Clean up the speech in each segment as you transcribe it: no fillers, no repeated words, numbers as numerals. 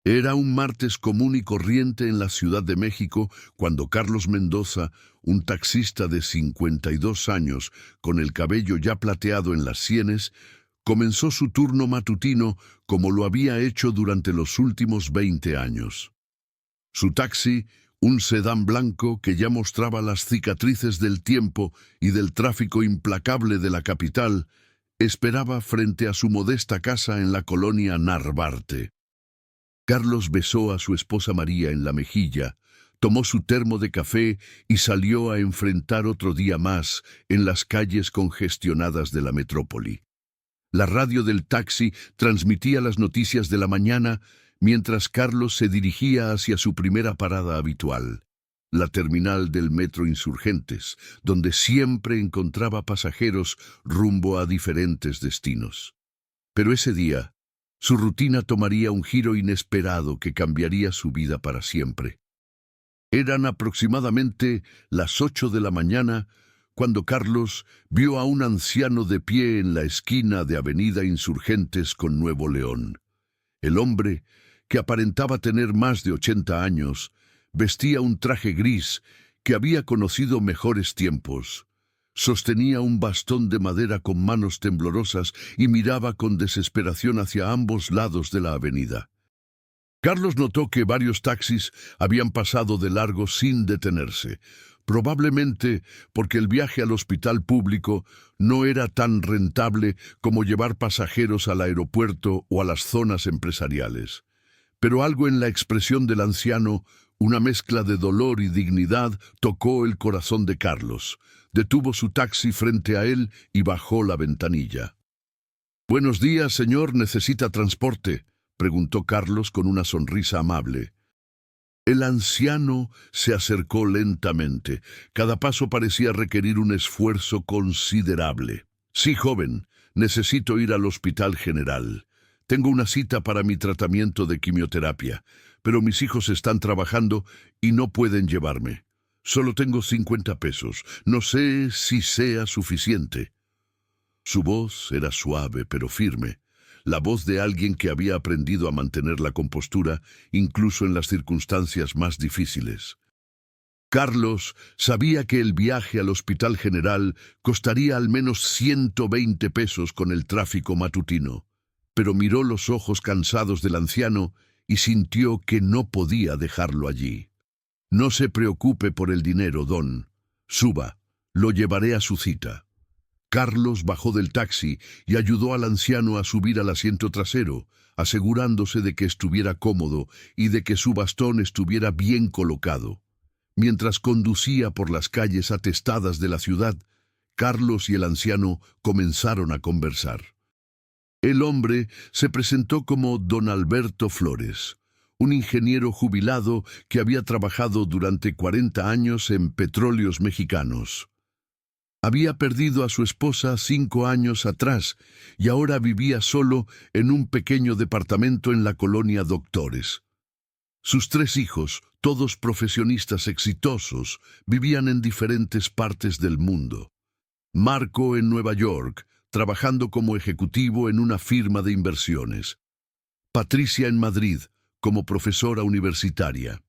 Era un martes común y corriente en la Ciudad de México cuando Carlos Mendoza, un taxista de 52 años, con el cabello ya plateado en las sienes, comenzó su turno matutino como lo había hecho durante los últimos 20 años. Su taxi, un sedán blanco que ya mostraba las cicatrices del tiempo y del tráfico implacable de la capital, esperaba frente a su modesta casa en la colonia Narvarte. Carlos besó a su esposa María en la mejilla, tomó su termo de café y salió a enfrentar otro día más en las calles congestionadas de la metrópoli. La radio del taxi transmitía las noticias de la mañana mientras Carlos se dirigía hacia su primera parada habitual, la terminal del Metro Insurgentes, donde siempre encontraba pasajeros rumbo a diferentes destinos. Pero ese día, su rutina tomaría un giro inesperado que cambiaría su vida para siempre. Eran aproximadamente las 8 de la mañana cuando Carlos vio a un anciano de pie en la esquina de Avenida Insurgentes con Nuevo León. El hombre, que aparentaba tener más de 80 años, vestía un traje gris que había conocido mejores tiempos. Sostenía un bastón de madera con manos temblorosas y miraba con desesperación hacia ambos lados de la avenida. Carlos notó que varios taxis habían pasado de largo sin detenerse, probablemente porque el viaje al hospital público no era tan rentable como llevar pasajeros al aeropuerto o a las zonas empresariales. Pero algo en la expresión del anciano, una mezcla de dolor y dignidad, tocó el corazón de Carlos. Detuvo su taxi frente a él y bajó la ventanilla. «Buenos días, señor, ¿necesita transporte?», preguntó Carlos con una sonrisa amable. El anciano se acercó lentamente. Cada paso parecía requerir un esfuerzo considerable. «Sí, joven, necesito ir al Hospital General. Tengo una cita para mi tratamiento de quimioterapia, pero mis hijos están trabajando y no pueden llevarme. Solo tengo 50 pesos. No sé si sea suficiente». Su voz era suave pero firme, la voz de alguien que había aprendido a mantener la compostura incluso en las circunstancias más difíciles. Carlos sabía que el viaje al Hospital General costaría al menos 120 pesos con el tráfico matutino, pero miró los ojos cansados del anciano y sintió que no podía dejarlo allí. «No se preocupe por el dinero, don. Suba, lo llevaré a su cita». Carlos bajó del taxi y ayudó al anciano a subir al asiento trasero, asegurándose de que estuviera cómodo y de que su bastón estuviera bien colocado. Mientras conducía por las calles atestadas de la ciudad, Carlos y el anciano comenzaron a conversar. El hombre se presentó como don Alberto Flores, un ingeniero jubilado que había trabajado durante 40 años en Petróleos Mexicanos. Había perdido a su esposa 5 años atrás y ahora vivía solo en un pequeño departamento en la colonia Doctores. Sus 3 hijos, todos profesionistas exitosos, vivían en diferentes partes del mundo. Marco en Nueva York, trabajando como ejecutivo en una firma de inversiones. Patricia en Madrid, como profesora universitaria.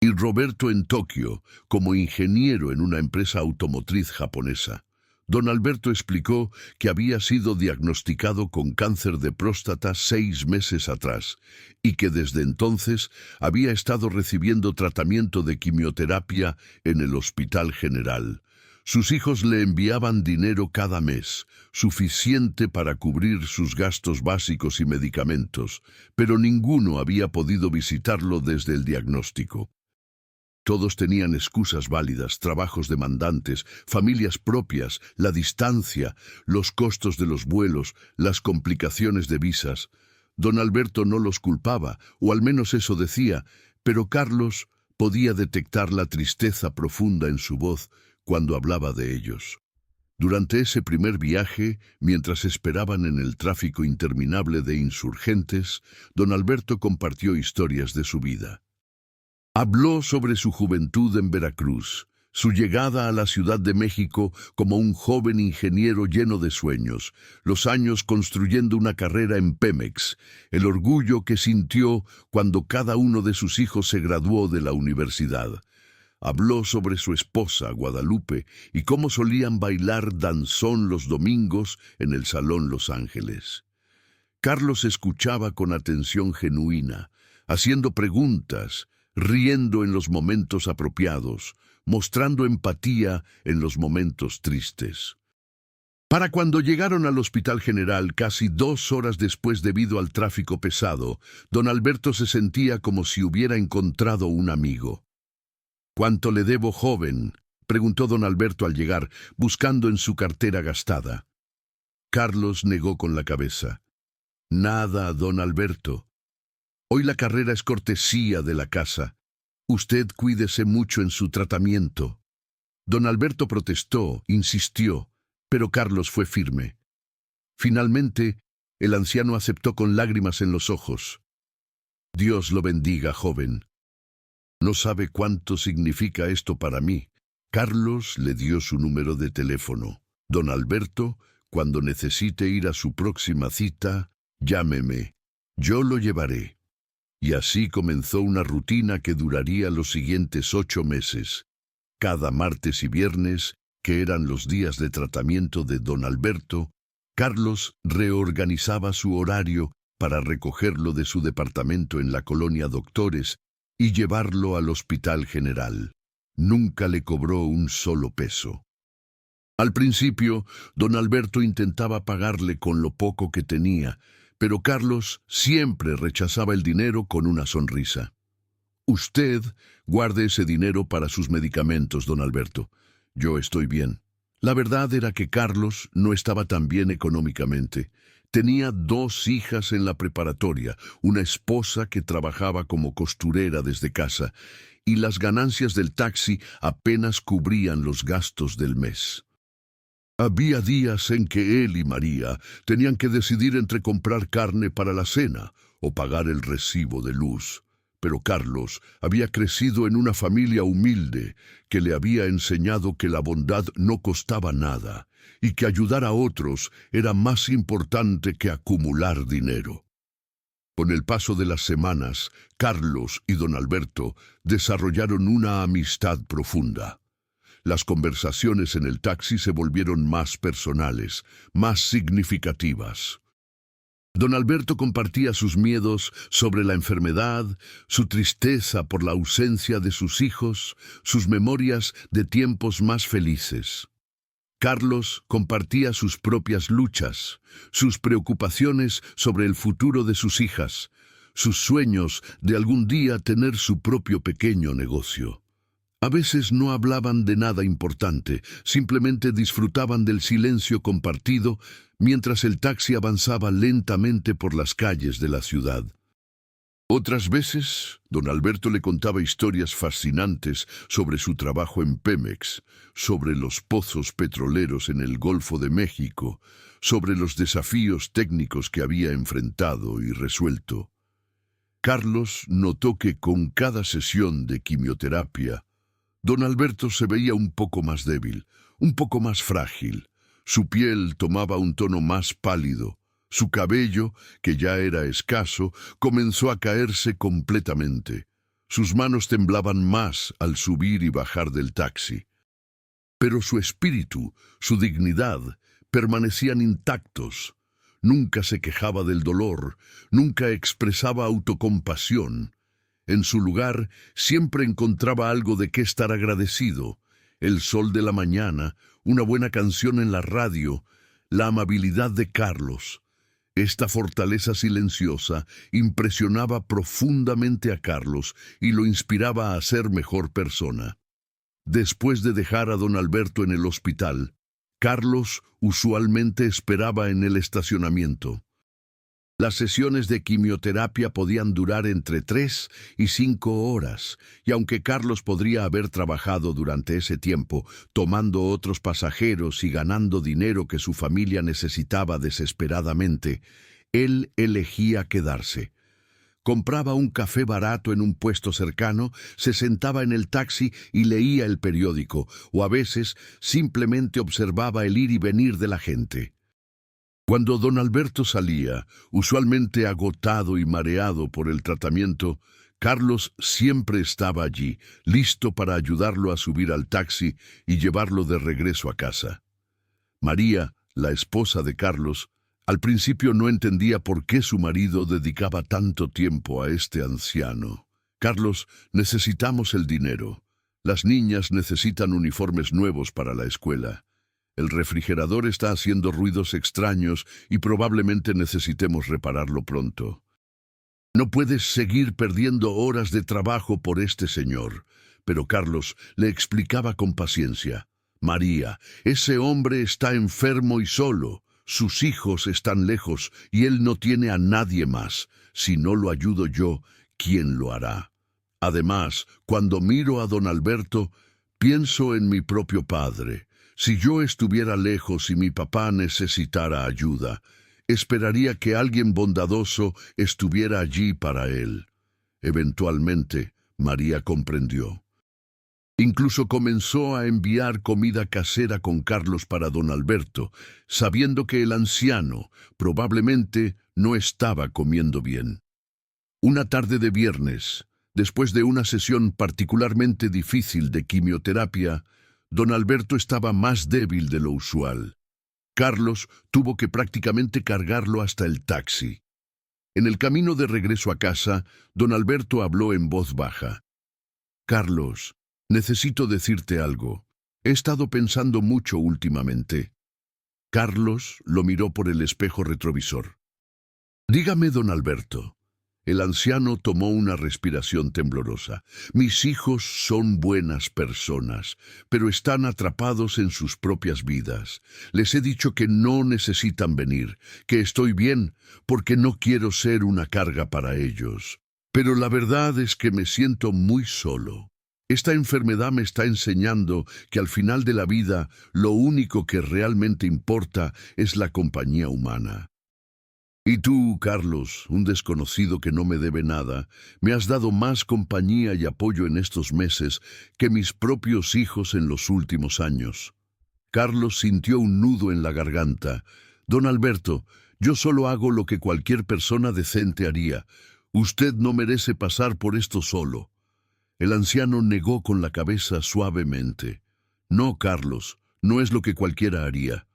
Y Roberto en Tokio, como ingeniero en una empresa automotriz japonesa. Don Alberto explicó que había sido diagnosticado con cáncer de próstata 6 meses atrás y que desde entonces había estado recibiendo tratamiento de quimioterapia en el Hospital General. Sus hijos le enviaban dinero cada mes, suficiente para cubrir sus gastos básicos y medicamentos, pero ninguno había podido visitarlo desde el diagnóstico. Todos tenían excusas válidas, trabajos demandantes, familias propias, la distancia, los costos de los vuelos, las complicaciones de visas. Don Alberto no los culpaba, o al menos eso decía, pero Carlos podía detectar la tristeza profunda en su voz cuando hablaba de ellos. Durante ese primer viaje, mientras esperaban en el tráfico interminable de Insurgentes, don Alberto compartió historias de su vida. Habló sobre su juventud en Veracruz, Su llegada a la Ciudad de México como un joven ingeniero lleno de sueños, los años construyendo una carrera en Pemex, el orgullo que sintió cuando cada uno de sus hijos se graduó de la universidad. Habló sobre su esposa, Guadalupe, y cómo solían bailar danzón los domingos en el Salón Los Ángeles. Carlos escuchaba con atención genuina, haciendo preguntas, riendo en los momentos apropiados, mostrando empatía en los momentos tristes. Para cuando llegaron al Hospital General, casi 2 horas después debido al tráfico pesado, don Alberto se sentía como si hubiera encontrado un amigo. —¿Cuánto le debo, joven? —preguntó don Alberto al llegar, buscando en su cartera gastada. Carlos negó con la cabeza. —Nada, don Alberto. Hoy la carrera es cortesía de la casa. Usted cuídese mucho en su tratamiento. Don Alberto protestó, insistió, pero Carlos fue firme. Finalmente, el anciano aceptó con lágrimas en los ojos. Dios lo bendiga, joven. No sabe cuánto significa esto para mí. Carlos le dio su número de teléfono. Don Alberto, cuando necesite ir a su próxima cita, llámeme. Yo lo llevaré. Y así comenzó una rutina que duraría los siguientes 8 meses. Cada martes y viernes, que eran los días de tratamiento de don Alberto, Carlos reorganizaba su horario para recogerlo de su departamento en la colonia Doctores y llevarlo al Hospital General. Nunca le cobró un solo peso. Al principio, don Alberto intentaba pagarle con lo poco que tenía, pero Carlos siempre rechazaba el dinero con una sonrisa. Usted guarde ese dinero para sus medicamentos, don Alberto. Yo estoy bien. La verdad era que Carlos no estaba tan bien económicamente. Tenía 2 hijas en la preparatoria, una esposa que trabajaba como costurera desde casa, y las ganancias del taxi apenas cubrían los gastos del mes. Había días en que él y María tenían que decidir entre comprar carne para la cena o pagar el recibo de luz. Pero Carlos había crecido en una familia humilde que le había enseñado que la bondad no costaba nada y que ayudar a otros era más importante que acumular dinero. Con el paso de las semanas, Carlos y don Alberto desarrollaron una amistad profunda. Las conversaciones en el taxi se volvieron más personales, más significativas. Don Alberto compartía sus miedos sobre la enfermedad, su tristeza por la ausencia de sus hijos, sus memorias de tiempos más felices. Carlos compartía sus propias luchas, sus preocupaciones sobre el futuro de sus hijas, sus sueños de algún día tener su propio pequeño negocio. A veces no hablaban de nada importante, simplemente disfrutaban del silencio compartido mientras el taxi avanzaba lentamente por las calles de la ciudad. Otras veces, don Alberto le contaba historias fascinantes sobre su trabajo en Pemex, sobre los pozos petroleros en el Golfo de México, sobre los desafíos técnicos que había enfrentado y resuelto. Carlos notó que con cada sesión de quimioterapia, don Alberto se veía un poco más débil, un poco más frágil. Su piel tomaba un tono más pálido. Su cabello, que ya era escaso, comenzó a caerse completamente. Sus manos temblaban más al subir y bajar del taxi. Pero su espíritu, su dignidad, permanecían intactos. Nunca se quejaba del dolor, nunca expresaba autocompasión. En su lugar, siempre encontraba algo de qué estar agradecido. El sol de la mañana, una buena canción en la radio, la amabilidad de Carlos. Esta fortaleza silenciosa impresionaba profundamente a Carlos y lo inspiraba a ser mejor persona. Después de dejar a don Alberto en el hospital, Carlos usualmente esperaba en el estacionamiento. Las sesiones de quimioterapia podían durar entre 3 y 5 horas, y aunque Carlos podría haber trabajado durante ese tiempo, tomando otros pasajeros y ganando dinero que su familia necesitaba desesperadamente, él elegía quedarse. compraba un café barato en un puesto cercano, se sentaba en el taxi y leía el periódico, o a veces simplemente observaba el ir y venir de la gente. Cuando don Alberto salía, usualmente agotado y mareado por el tratamiento, Carlos siempre estaba allí, listo para ayudarlo a subir al taxi y llevarlo de regreso a casa. María, la esposa de Carlos, al principio no entendía por qué su marido dedicaba tanto tiempo a este anciano. Carlos, necesitamos el dinero. Las niñas necesitan uniformes nuevos para la escuela. El refrigerador está haciendo ruidos extraños y probablemente necesitemos repararlo pronto. No puedes seguir perdiendo horas de trabajo por este señor. Pero Carlos le explicaba con paciencia. María, ese hombre está enfermo y solo. Sus hijos están lejos y él no tiene a nadie más. Si no lo ayudo yo, ¿quién lo hará? Además, cuando miro a don Alberto, pienso en mi propio padre. Si yo estuviera lejos y mi papá necesitara ayuda, esperaría que alguien bondadoso estuviera allí para él. Eventualmente, María comprendió. Incluso comenzó a enviar comida casera con Carlos para don Alberto, sabiendo que el anciano probablemente no estaba comiendo bien. Una tarde de viernes, después de una sesión particularmente difícil de quimioterapia, don Alberto estaba más débil de lo usual. Carlos tuvo que prácticamente cargarlo hasta el taxi. En el camino de regreso a casa, don Alberto habló en voz baja. «Carlos, necesito decirte algo. He estado pensando mucho últimamente». Carlos lo miró por el espejo retrovisor. «Dígame, don Alberto». El anciano tomó una respiración temblorosa. «Mis hijos son buenas personas, pero están atrapados en sus propias vidas. Les he dicho que no necesitan venir, que estoy bien, porque no quiero ser una carga para ellos. Pero la verdad es que me siento muy solo. Esta enfermedad me está enseñando que al final de la vida lo único que realmente importa es la compañía humana. Y tú, Carlos, un desconocido que no me debe nada, me has dado más compañía y apoyo en estos meses que mis propios hijos en los últimos años». Carlos sintió un nudo en la garganta. «Don Alberto, yo solo hago lo que cualquier persona decente haría. Usted no merece pasar por esto solo». El anciano negó con la cabeza suavemente. «No, Carlos, no es lo que cualquiera haría.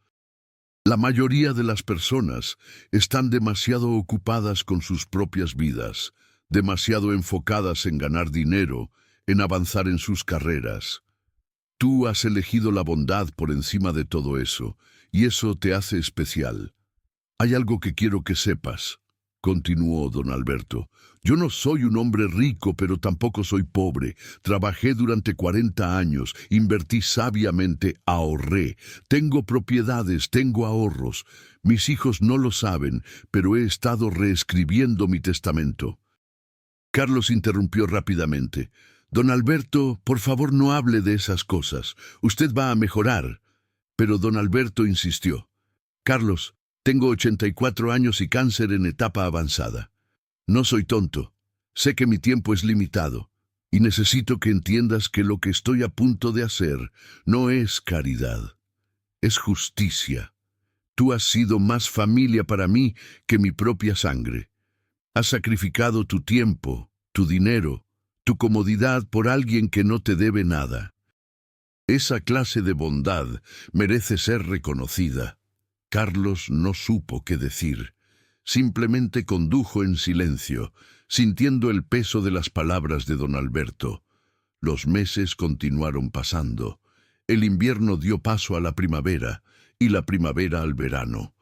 La mayoría de las personas están demasiado ocupadas con sus propias vidas, demasiado enfocadas en ganar dinero, en avanzar en sus carreras. Tú has elegido la bondad por encima de todo eso, y eso te hace especial. Hay algo que quiero que sepas», continuó don Alberto. «Yo no soy un hombre rico, pero tampoco soy pobre. Trabajé durante 40 años, invertí sabiamente, ahorré. Tengo propiedades, tengo ahorros. Mis hijos no lo saben, pero he estado reescribiendo mi testamento». Carlos interrumpió rápidamente. «Don Alberto, por favor no hable de esas cosas. Usted va a mejorar». Pero don Alberto insistió. «Carlos, tengo 84 años y cáncer en etapa avanzada. No soy tonto. Sé que mi tiempo es limitado. Y necesito que entiendas que lo que estoy a punto de hacer no es caridad. Es justicia. Tú has sido más familia para mí que mi propia sangre. Has sacrificado tu tiempo, tu dinero, tu comodidad por alguien que no te debe nada. Esa clase de bondad merece ser reconocida». Carlos no supo qué decir. Simplemente condujo en silencio, sintiendo el peso de las palabras de don Alberto. Los meses continuaron pasando. El invierno dio paso a la primavera, y la primavera al verano.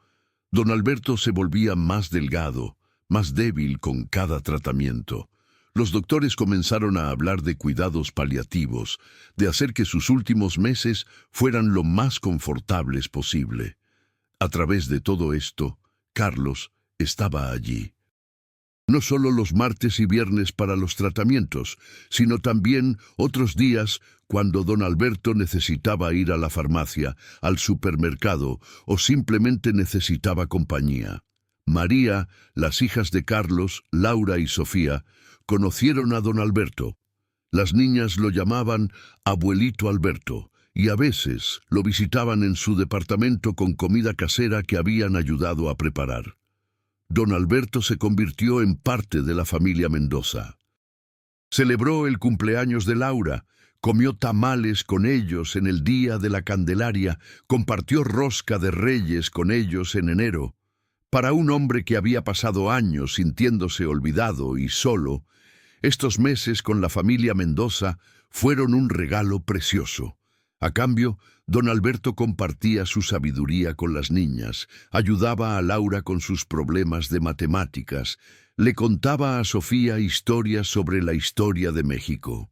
Don Alberto se volvía más delgado, más débil con cada tratamiento. Los doctores comenzaron a hablar de cuidados paliativos, de hacer que sus últimos meses fueran lo más confortables posible. A través de todo esto, Carlos estaba allí. No solo los martes y viernes para los tratamientos, sino también otros días cuando don Alberto necesitaba ir a la farmacia, al supermercado o simplemente necesitaba compañía. María, las hijas de Carlos, Laura y Sofía, conocieron a don Alberto. Las niñas lo llamaban Abuelito Alberto, y a veces lo visitaban en su departamento con comida casera que habían ayudado a preparar. Don Alberto se convirtió en parte de la familia Mendoza. Celebró el cumpleaños de Laura, comió tamales con ellos en el día de la Candelaria, compartió rosca de Reyes con ellos en enero. Para un hombre que había pasado años sintiéndose olvidado y solo, estos meses con la familia Mendoza fueron un regalo precioso. A cambio, don Alberto compartía su sabiduría con las niñas, ayudaba a Laura con sus problemas de matemáticas, le contaba a Sofía historias sobre la historia de México.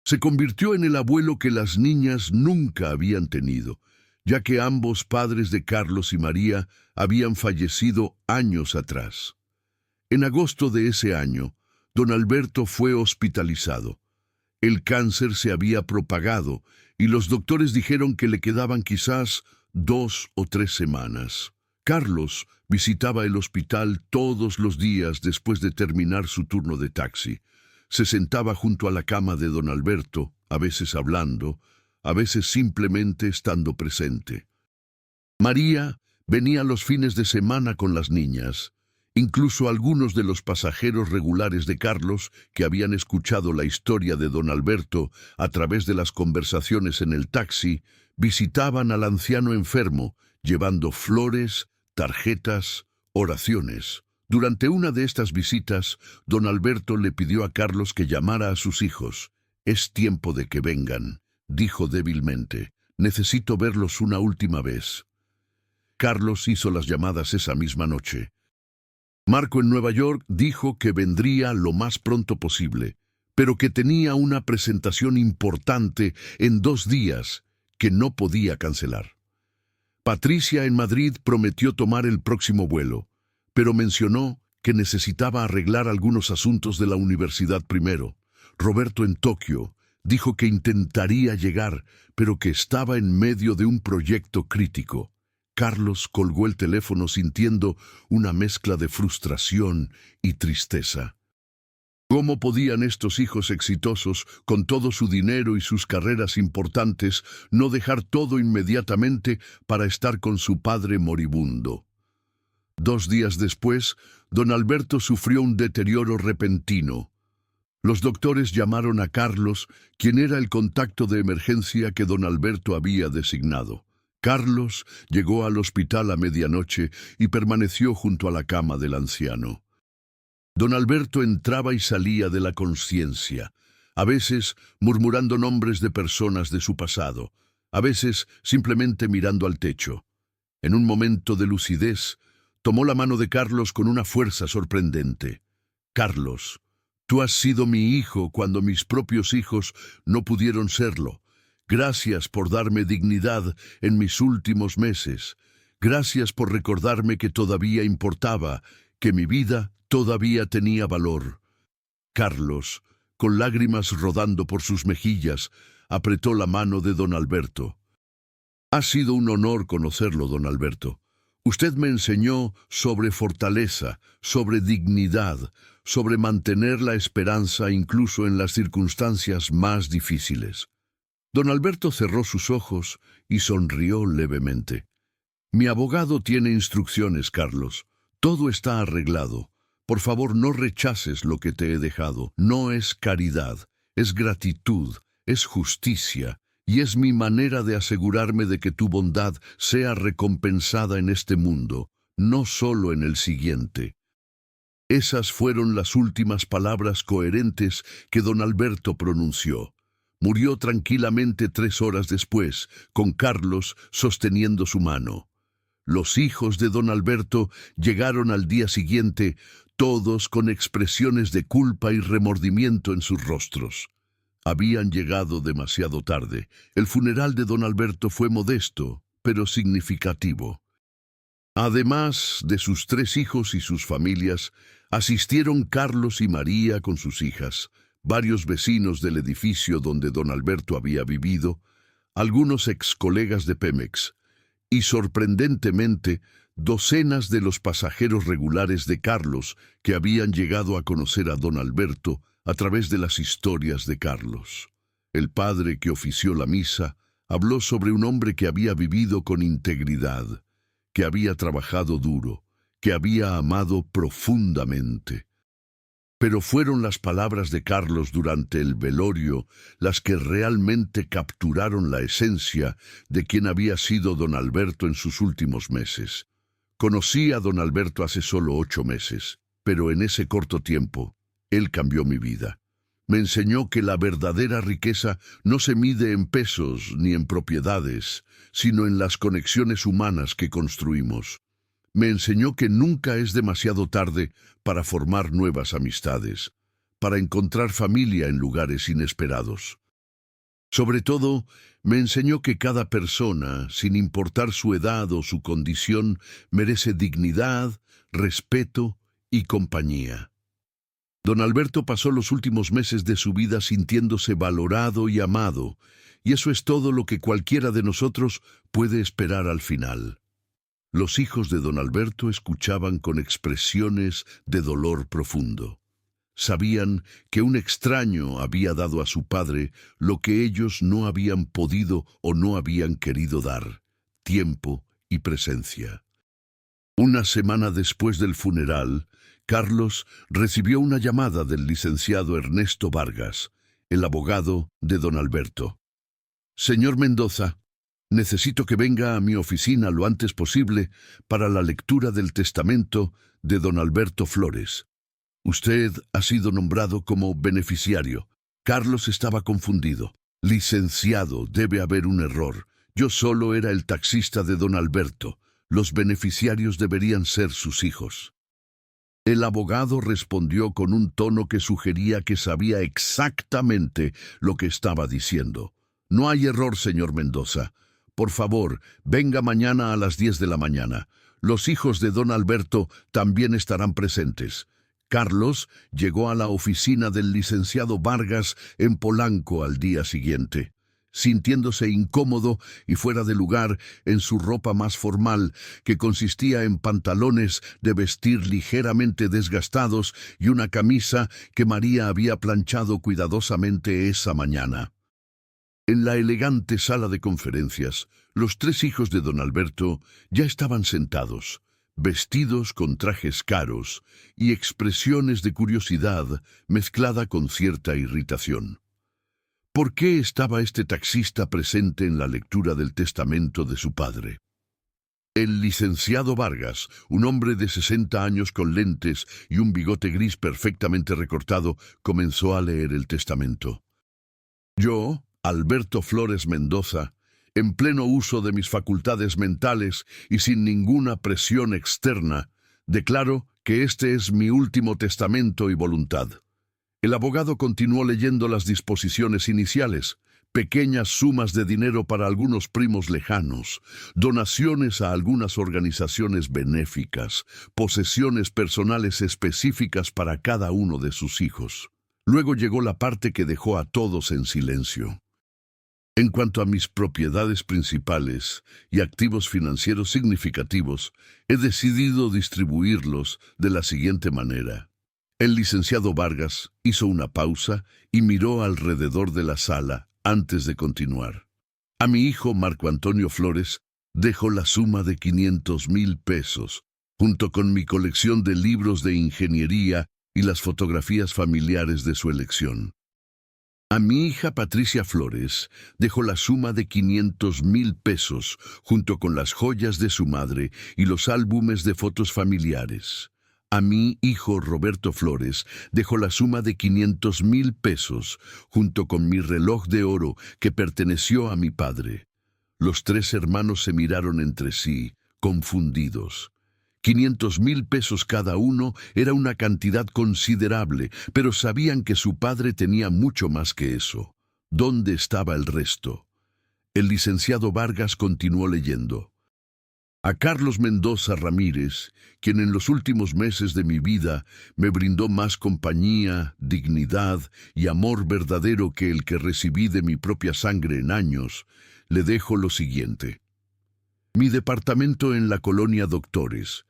Se convirtió en el abuelo que las niñas nunca habían tenido, ya que ambos padres de Carlos y María habían fallecido años atrás. En agosto de ese año, don Alberto fue hospitalizado. El cáncer se había propagado y los doctores dijeron que le quedaban quizás 2 o 3 semanas. Carlos visitaba el hospital todos los días después de terminar su turno de taxi. Se sentaba junto a la cama de don Alberto, a veces hablando, a veces simplemente estando presente. María venía los fines de semana con las niñas. Incluso algunos de los pasajeros regulares de Carlos, que habían escuchado la historia de don Alberto a través de las conversaciones en el taxi, visitaban al anciano enfermo, llevando flores, tarjetas, oraciones. Durante una de estas visitas, don Alberto le pidió a Carlos que llamara a sus hijos. «Es tiempo de que vengan», dijo débilmente. «Necesito verlos una última vez». Carlos hizo las llamadas esa misma noche. Marco en Nueva York dijo que vendría lo más pronto posible, pero que tenía una presentación importante en 2 días que no podía cancelar. Patricia en Madrid prometió tomar el próximo vuelo, pero mencionó que necesitaba arreglar algunos asuntos de la universidad primero. Roberto en Tokio dijo que intentaría llegar, pero que estaba en medio de un proyecto crítico. Carlos colgó el teléfono sintiendo una mezcla de frustración y tristeza. ¿Cómo podían estos hijos exitosos, con todo su dinero y sus carreras importantes, no dejar todo inmediatamente para estar con su padre moribundo? 2 días después, don Alberto sufrió un deterioro repentino. Los doctores llamaron a Carlos, quien era el contacto de emergencia que don Alberto había designado. Carlos llegó al hospital a medianoche y permaneció junto a la cama del anciano. Don Alberto entraba y salía de la conciencia, a veces murmurando nombres de personas de su pasado, a veces simplemente mirando al techo. En un momento de lucidez, tomó la mano de Carlos con una fuerza sorprendente. «Carlos, tú has sido mi hijo cuando mis propios hijos no pudieron serlo. Gracias por darme dignidad en mis últimos meses. Gracias por recordarme que todavía importaba, que mi vida todavía tenía valor». Carlos, con lágrimas rodando por sus mejillas, apretó la mano de don Alberto. «Ha sido un honor conocerlo, don Alberto. Usted me enseñó sobre fortaleza, sobre dignidad, sobre mantener la esperanza incluso en las circunstancias más difíciles». Don Alberto cerró sus ojos y sonrió levemente. «Mi abogado tiene instrucciones, Carlos. Todo está arreglado. Por favor, no rechaces lo que te he dejado. No es caridad, es gratitud, es justicia, y es mi manera de asegurarme de que tu bondad sea recompensada en este mundo, no solo en el siguiente». Esas fueron las últimas palabras coherentes que don Alberto pronunció. Murió tranquilamente 3 horas después, con Carlos sosteniendo su mano. Los hijos de don Alberto llegaron al día siguiente, todos con expresiones de culpa y remordimiento en sus rostros. Habían llegado demasiado tarde. El funeral de don Alberto fue modesto, pero significativo. Además de sus 3 hijos y sus familias, asistieron Carlos y María con sus hijas, varios vecinos del edificio donde don Alberto había vivido, algunos ex colegas de Pemex, y sorprendentemente docenas de los pasajeros regulares de Carlos que habían llegado a conocer a don Alberto a través de las historias de Carlos. El padre que ofició la misa habló sobre un hombre que había vivido con integridad, que había trabajado duro, que había amado profundamente. Pero fueron las palabras de Carlos durante el velorio las que realmente capturaron la esencia de quien había sido don Alberto en sus últimos meses. Conocí a don Alberto hace solo 8 meses, pero en ese corto tiempo, él cambió mi vida. Me enseñó que la verdadera riqueza no se mide en pesos ni en propiedades, sino en las conexiones humanas que construimos. Me enseñó que nunca es demasiado tarde para formar nuevas amistades, para encontrar familia en lugares inesperados. Sobre todo, me enseñó que cada persona, sin importar su edad o su condición, merece dignidad, respeto y compañía. Don Alberto pasó los últimos meses de su vida sintiéndose valorado y amado, y eso es todo lo que cualquiera de nosotros puede esperar al final. Los hijos de don Alberto escuchaban con expresiones de dolor profundo. Sabían que un extraño había dado a su padre lo que ellos no habían podido o no habían querido dar: tiempo y presencia. Una semana después del funeral, Carlos recibió una llamada del licenciado Ernesto Vargas, el abogado de don Alberto. «Señor Mendoza, necesito que venga a mi oficina lo antes posible para la lectura del testamento de don Alberto Flores. Usted ha sido nombrado como beneficiario». Carlos estaba confundido. «Licenciado, debe haber un error. Yo solo era el taxista de don Alberto. Los beneficiarios deberían ser sus hijos». El abogado respondió con un tono que sugería que sabía exactamente lo que estaba diciendo. «No hay error, señor Mendoza. Por favor, venga mañana a las 10 de la mañana. Los hijos de don Alberto también estarán presentes». Carlos llegó a la oficina del licenciado Vargas en Polanco al día siguiente, sintiéndose incómodo y fuera de lugar en su ropa más formal, que consistía en pantalones de vestir ligeramente desgastados y una camisa que María había planchado cuidadosamente esa mañana. En la elegante sala de conferencias, los 3 hijos de don Alberto ya estaban sentados, vestidos con trajes caros y expresiones de curiosidad mezclada con cierta irritación. ¿Por qué estaba este taxista presente en la lectura del testamento de su padre? El licenciado Vargas, un hombre de 60 años con lentes y un bigote gris perfectamente recortado, comenzó a leer el testamento. «Yo, Alberto Flores Mendoza, en pleno uso de mis facultades mentales y sin ninguna presión externa, declaro que este es mi último testamento y voluntad». El abogado continuó leyendo las disposiciones iniciales: pequeñas sumas de dinero para algunos primos lejanos, donaciones a algunas organizaciones benéficas, posesiones personales específicas para cada uno de sus hijos. Luego llegó la parte que dejó a todos en silencio. «En cuanto a mis propiedades principales y activos financieros significativos, he decidido distribuirlos de la siguiente manera». El licenciado Vargas hizo una pausa y miró alrededor de la sala antes de continuar. «A mi hijo Marco Antonio Flores dejo la suma de 500,000 pesos, junto con mi colección de libros de ingeniería y las fotografías familiares de su elección. A mi hija Patricia Flores dejo la suma de 500,000 pesos, junto con las joyas de su madre y los álbumes de fotos familiares. A mi hijo Roberto Flores dejo la suma de 500,000 pesos, junto con mi reloj de oro que perteneció a mi padre». Los 3 hermanos se miraron entre sí, confundidos. 500,000 pesos cada uno era una cantidad considerable, pero sabían que su padre tenía mucho más que eso. ¿Dónde estaba el resto? El licenciado Vargas continuó leyendo. «A Carlos Mendoza Ramírez, quien en los últimos meses de mi vida me brindó más compañía, dignidad y amor verdadero que el que recibí de mi propia sangre en años, le dejo lo siguiente: Mi departamento en la colonia Doctores,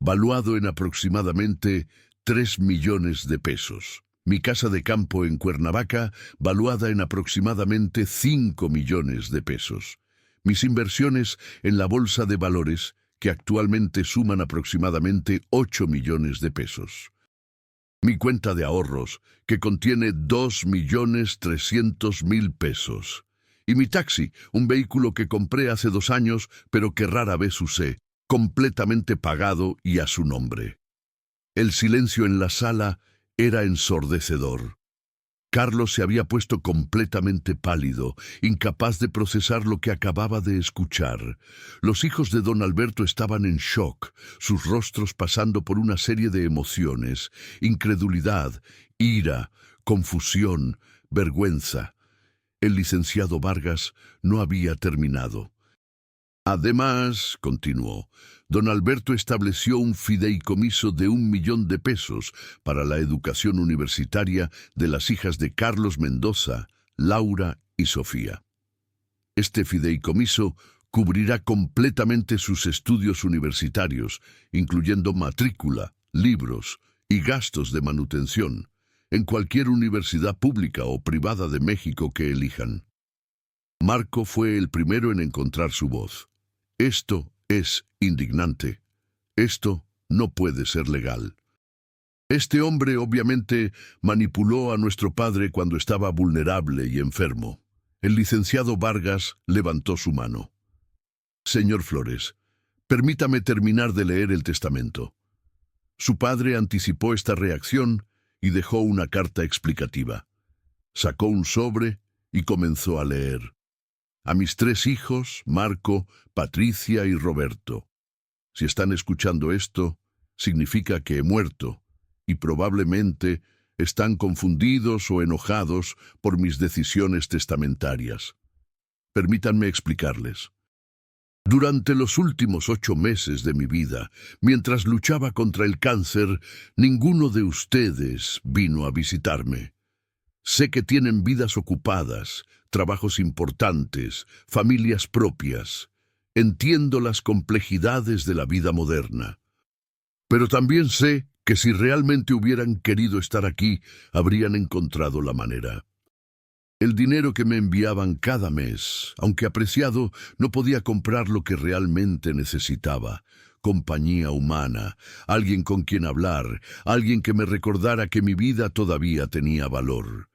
valuado en aproximadamente 3 millones de pesos. Mi casa de campo en Cuernavaca, valuada en aproximadamente 5 millones de pesos. Mis inversiones en la bolsa de valores, que actualmente suman aproximadamente 8 millones de pesos. Mi cuenta de ahorros, que contiene 2.300.000 pesos. Y mi taxi, un vehículo que compré hace 2 años, pero que rara vez usé, completamente pagado y a su nombre. El silencio en la sala era ensordecedor. Carlos se había puesto completamente pálido, incapaz de procesar lo que acababa de escuchar. Los hijos de don Alberto estaban en shock, sus rostros pasando por una serie de emociones: incredulidad, ira, confusión, vergüenza. El licenciado Vargas no había terminado. Además, continuó, don Alberto estableció un fideicomiso de 1 millón de pesos para la educación universitaria de las hijas de Carlos Mendoza, Laura y Sofía. Este fideicomiso cubrirá completamente sus estudios universitarios, incluyendo matrícula, libros y gastos de manutención, en cualquier universidad pública o privada de México que elijan. Marco fue el primero en encontrar su voz. Esto es indignante. Esto no puede ser legal. Este hombre obviamente manipuló a nuestro padre cuando estaba vulnerable y enfermo. El licenciado Vargas levantó su mano. Señor Flores, permítame terminar de leer el testamento. Su padre anticipó esta reacción y dejó una carta explicativa. Sacó un sobre y comenzó a leer. A mis 3 hijos, Marco, Patricia y Roberto. Si están escuchando esto, significa que he muerto, y probablemente están confundidos o enojados por mis decisiones testamentarias. Permítanme explicarles. Durante los últimos 8 meses de mi vida, mientras luchaba contra el cáncer, ninguno de ustedes vino a visitarme. Sé que tienen vidas ocupadas, trabajos importantes, familias propias. Entiendo las complejidades de la vida moderna. Pero también sé que si realmente hubieran querido estar aquí, habrían encontrado la manera. El dinero que me enviaban cada mes, aunque apreciado, no podía comprar lo que realmente necesitaba. Compañía humana, alguien con quien hablar, alguien que me recordara que mi vida todavía tenía valor.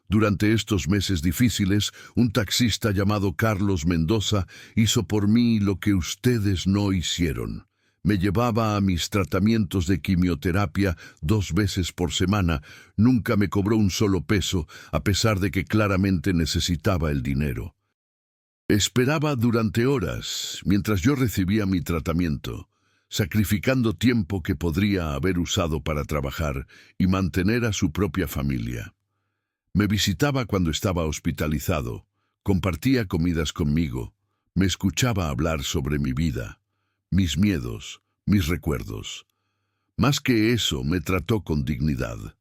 Durante estos meses difíciles, un taxista llamado Carlos Mendoza hizo por mí lo que ustedes no hicieron. Me llevaba a mis tratamientos de quimioterapia 2 veces por semana. Nunca me cobró un solo peso, a pesar de que claramente necesitaba el dinero. Esperaba durante horas, mientras yo recibía mi tratamiento, sacrificando tiempo que podría haber usado para trabajar y mantener a su propia familia. Me visitaba cuando estaba hospitalizado, compartía comidas conmigo, me escuchaba hablar sobre mi vida, mis miedos, mis recuerdos. Más que eso, me trató con dignidad.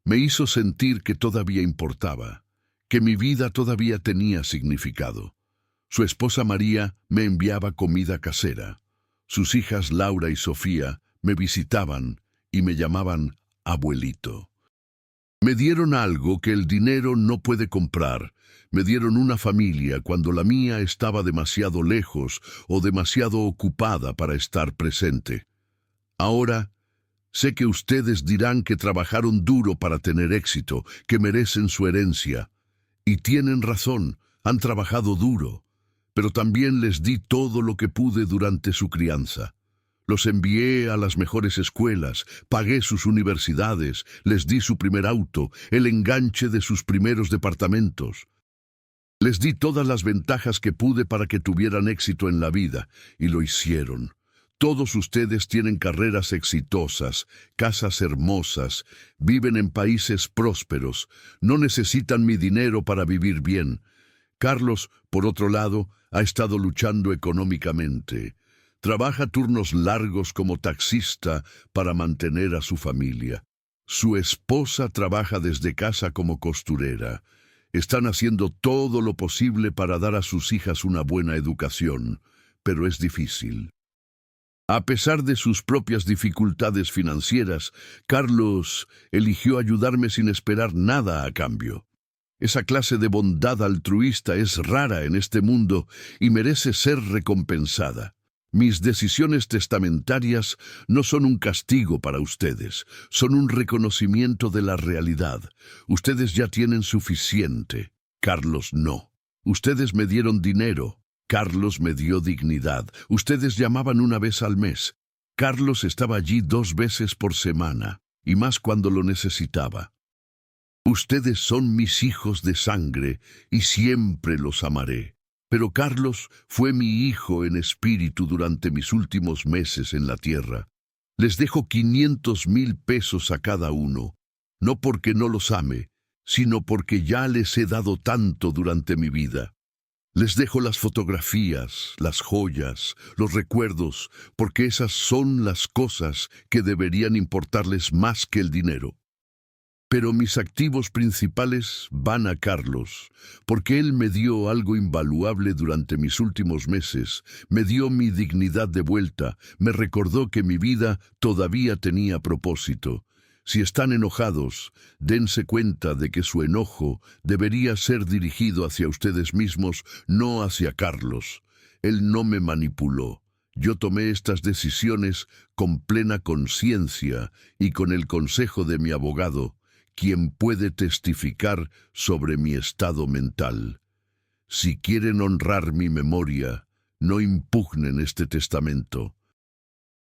Me hizo sentir que todavía importaba, que mi vida todavía tenía significado. Su esposa María me enviaba comida casera. Sus hijas Laura y Sofía me visitaban y me llamaban abuelito. Me dieron algo que el dinero no puede comprar. Me dieron una familia cuando la mía estaba demasiado lejos o demasiado ocupada para estar presente. Ahora, sé que ustedes dirán que trabajaron duro para tener éxito, que merecen su herencia. Y tienen razón, han trabajado duro. Pero también les di todo lo que pude durante su crianza. Los envié a las mejores escuelas, pagué sus universidades, les di su primer auto, el enganche de sus primeros departamentos. Les di todas las ventajas que pude para que tuvieran éxito en la vida, y lo hicieron. Todos ustedes tienen carreras exitosas, casas hermosas, viven en países prósperos, no necesitan mi dinero para vivir bien. Carlos, por otro lado, ha estado luchando económicamente. Trabaja turnos largos como taxista para mantener a su familia. Su esposa trabaja desde casa como costurera. Están haciendo todo lo posible para dar a sus hijas una buena educación. pero es difícil. A pesar de sus propias dificultades financieras, Carlos eligió ayudarme sin esperar nada a cambio. Esa clase de bondad altruista es rara en este mundo y merece ser recompensada. Mis decisiones testamentarias no son un castigo para ustedes, son un reconocimiento de la realidad. Ustedes ya tienen suficiente. Carlos no. Ustedes me dieron dinero. Carlos me dio dignidad. Ustedes llamaban una vez al mes. Carlos estaba allí 2 veces por semana, y más cuando lo necesitaba. Ustedes son mis hijos de sangre, y siempre los amaré. Pero Carlos fue mi hijo en espíritu durante mis últimos meses en la tierra. Les dejo 500,000 pesos a cada uno, no porque no los ame, sino porque ya les he dado tanto durante mi vida. Les dejo las fotografías, las joyas, los recuerdos, porque esas son las cosas que deberían importarles más que el dinero. Pero mis activos principales van a Carlos, porque él me dio algo invaluable durante mis últimos meses, me dio mi dignidad de vuelta, me recordó que mi vida todavía tenía propósito. Si están enojados, dense cuenta de que su enojo debería ser dirigido hacia ustedes mismos, no hacia Carlos. Él no me manipuló. Yo tomé estas decisiones con plena conciencia y con el consejo de mi abogado, quien puede testificar sobre mi estado mental. Si quieren honrar mi memoria, no impugnen este testamento.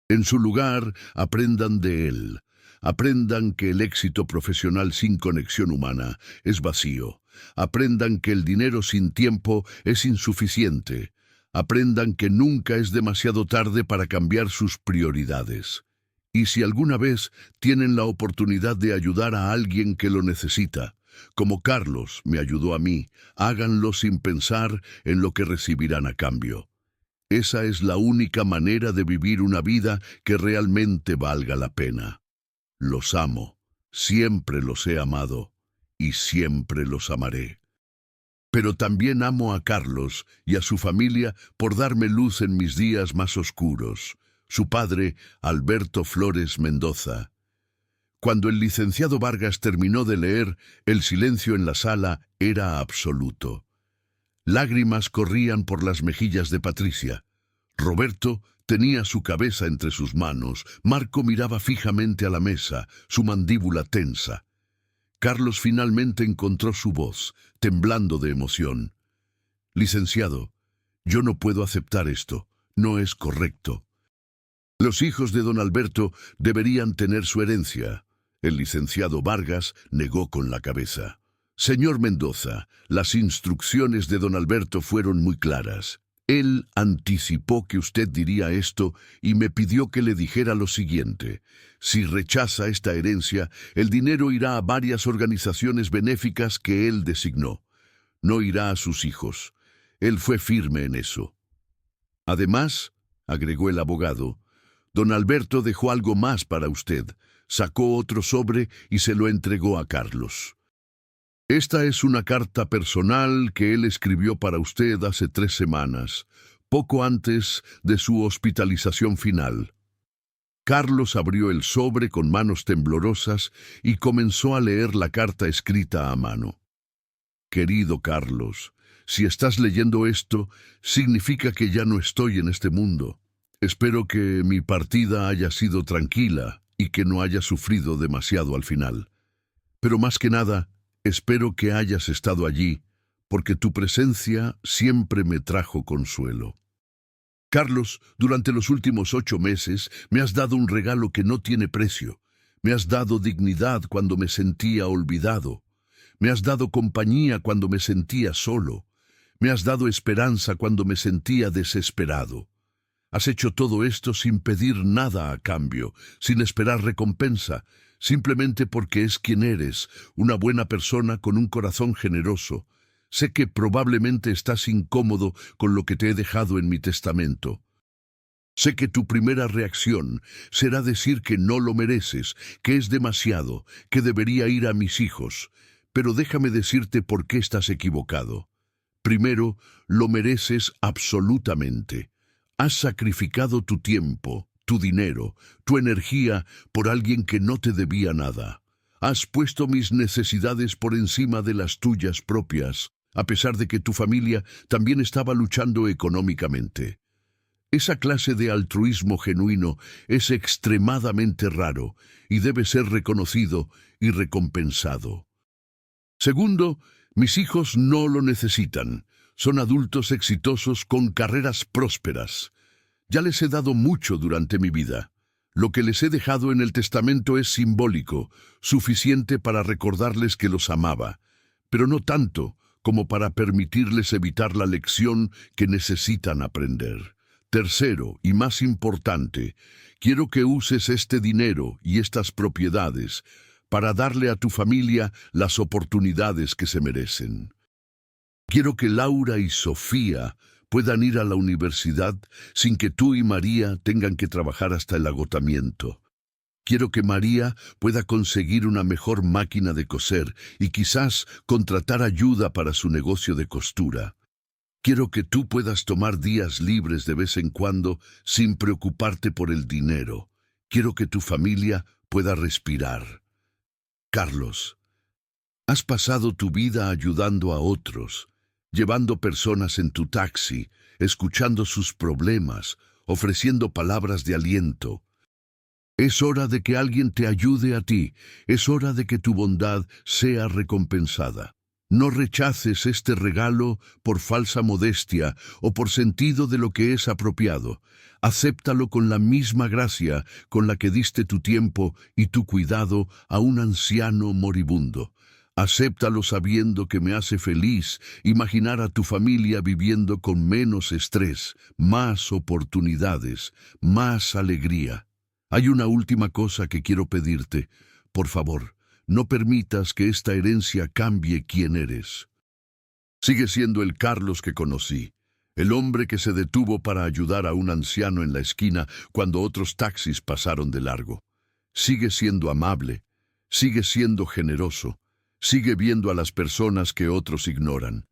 En su lugar, aprendan de él. Aprendan que el éxito profesional sin conexión humana es vacío. Aprendan que el dinero sin tiempo es insuficiente. Aprendan que nunca es demasiado tarde para cambiar sus prioridades. Y si alguna vez tienen la oportunidad de ayudar a alguien que lo necesita, como Carlos me ayudó a mí, háganlo sin pensar en lo que recibirán a cambio. Esa es la única manera de vivir una vida que realmente valga la pena. Los amo, siempre los he amado y siempre los amaré. Pero también amo a Carlos y a su familia por darme luz en mis días más oscuros. Su padre, Alberto Flores Mendoza. Cuando el licenciado Vargas terminó de leer, el silencio en la sala era absoluto. Lágrimas corrían por las mejillas de Patricia. Roberto tenía su cabeza entre sus manos. Marco miraba fijamente a la mesa, su mandíbula tensa. Carlos finalmente encontró su voz, temblando de emoción. Licenciado, yo no puedo aceptar esto. No es correcto. Los hijos de don Alberto deberían tener su herencia. El licenciado Vargas negó con la cabeza. Señor Mendoza, las instrucciones de don Alberto fueron muy claras. Él anticipó que usted diría esto y me pidió que le dijera lo siguiente. Si rechaza esta herencia, el dinero irá a varias organizaciones benéficas que él designó. No irá a sus hijos. Él fue firme en eso. Además, agregó el abogado, don Alberto dejó algo más para usted. Sacó otro sobre y se lo entregó a Carlos. Esta es una carta personal que él escribió para usted hace 3 semanas, poco antes de su hospitalización final. Carlos abrió el sobre con manos temblorosas y comenzó a leer la carta escrita a mano. Querido Carlos, si estás leyendo esto, significa que ya no estoy en este mundo. Espero que mi partida haya sido tranquila y que no haya sufrido demasiado al final. Pero más que nada, espero que hayas estado allí, porque tu presencia siempre me trajo consuelo. Carlos, durante los últimos 8 meses me has dado un regalo que no tiene precio. Me has dado dignidad cuando me sentía olvidado. Me has dado compañía cuando me sentía solo. Me has dado esperanza cuando me sentía desesperado. Has hecho todo esto sin pedir nada a cambio, sin esperar recompensa, simplemente porque es quien eres, una buena persona con un corazón generoso. Sé que probablemente estás incómodo con lo que te he dejado en mi testamento. Sé que tu primera reacción será decir que no lo mereces, que es demasiado, que debería ir a mis hijos. Pero déjame decirte por qué estás equivocado. Primero, lo mereces absolutamente. Has sacrificado tu tiempo, tu dinero, tu energía por alguien que no te debía nada. Has puesto mis necesidades por encima de las tuyas propias, a pesar de que tu familia también estaba luchando económicamente. Esa clase de altruismo genuino es extremadamente raro y debe ser reconocido y recompensado. Segundo, mis hijos no lo necesitan. Son adultos exitosos con carreras prósperas. Ya les he dado mucho durante mi vida. Lo que les he dejado en el testamento es simbólico, suficiente para recordarles que los amaba, pero no tanto como para permitirles evitar la lección que necesitan aprender. Tercero, y más importante, quiero que uses este dinero y estas propiedades para darle a tu familia las oportunidades que se merecen. Quiero que Laura y Sofía puedan ir a la universidad sin que tú y María tengan que trabajar hasta el agotamiento. Quiero que María pueda conseguir una mejor máquina de coser y quizás contratar ayuda para su negocio de costura. Quiero que tú puedas tomar días libres de vez en cuando sin preocuparte por el dinero. Quiero que tu familia pueda respirar. Carlos, has pasado tu vida ayudando a otros, llevando personas en tu taxi, escuchando sus problemas, ofreciendo palabras de aliento. Es hora de que alguien te ayude a ti, es hora de que tu bondad sea recompensada. No rechaces este regalo por falsa modestia o por sentido de lo que es apropiado. Acéptalo con la misma gracia con la que diste tu tiempo y tu cuidado a un anciano moribundo. Acéptalo sabiendo que me hace feliz imaginar a tu familia viviendo con menos estrés, más oportunidades, más alegría. Hay una última cosa que quiero pedirte. Por favor, no permitas que esta herencia cambie quién eres. Sigue siendo el Carlos que conocí, el hombre que se detuvo para ayudar a un anciano en la esquina cuando otros taxis pasaron de largo. Sigue siendo amable, sigue siendo generoso, sigue viendo a las personas que otros ignoran.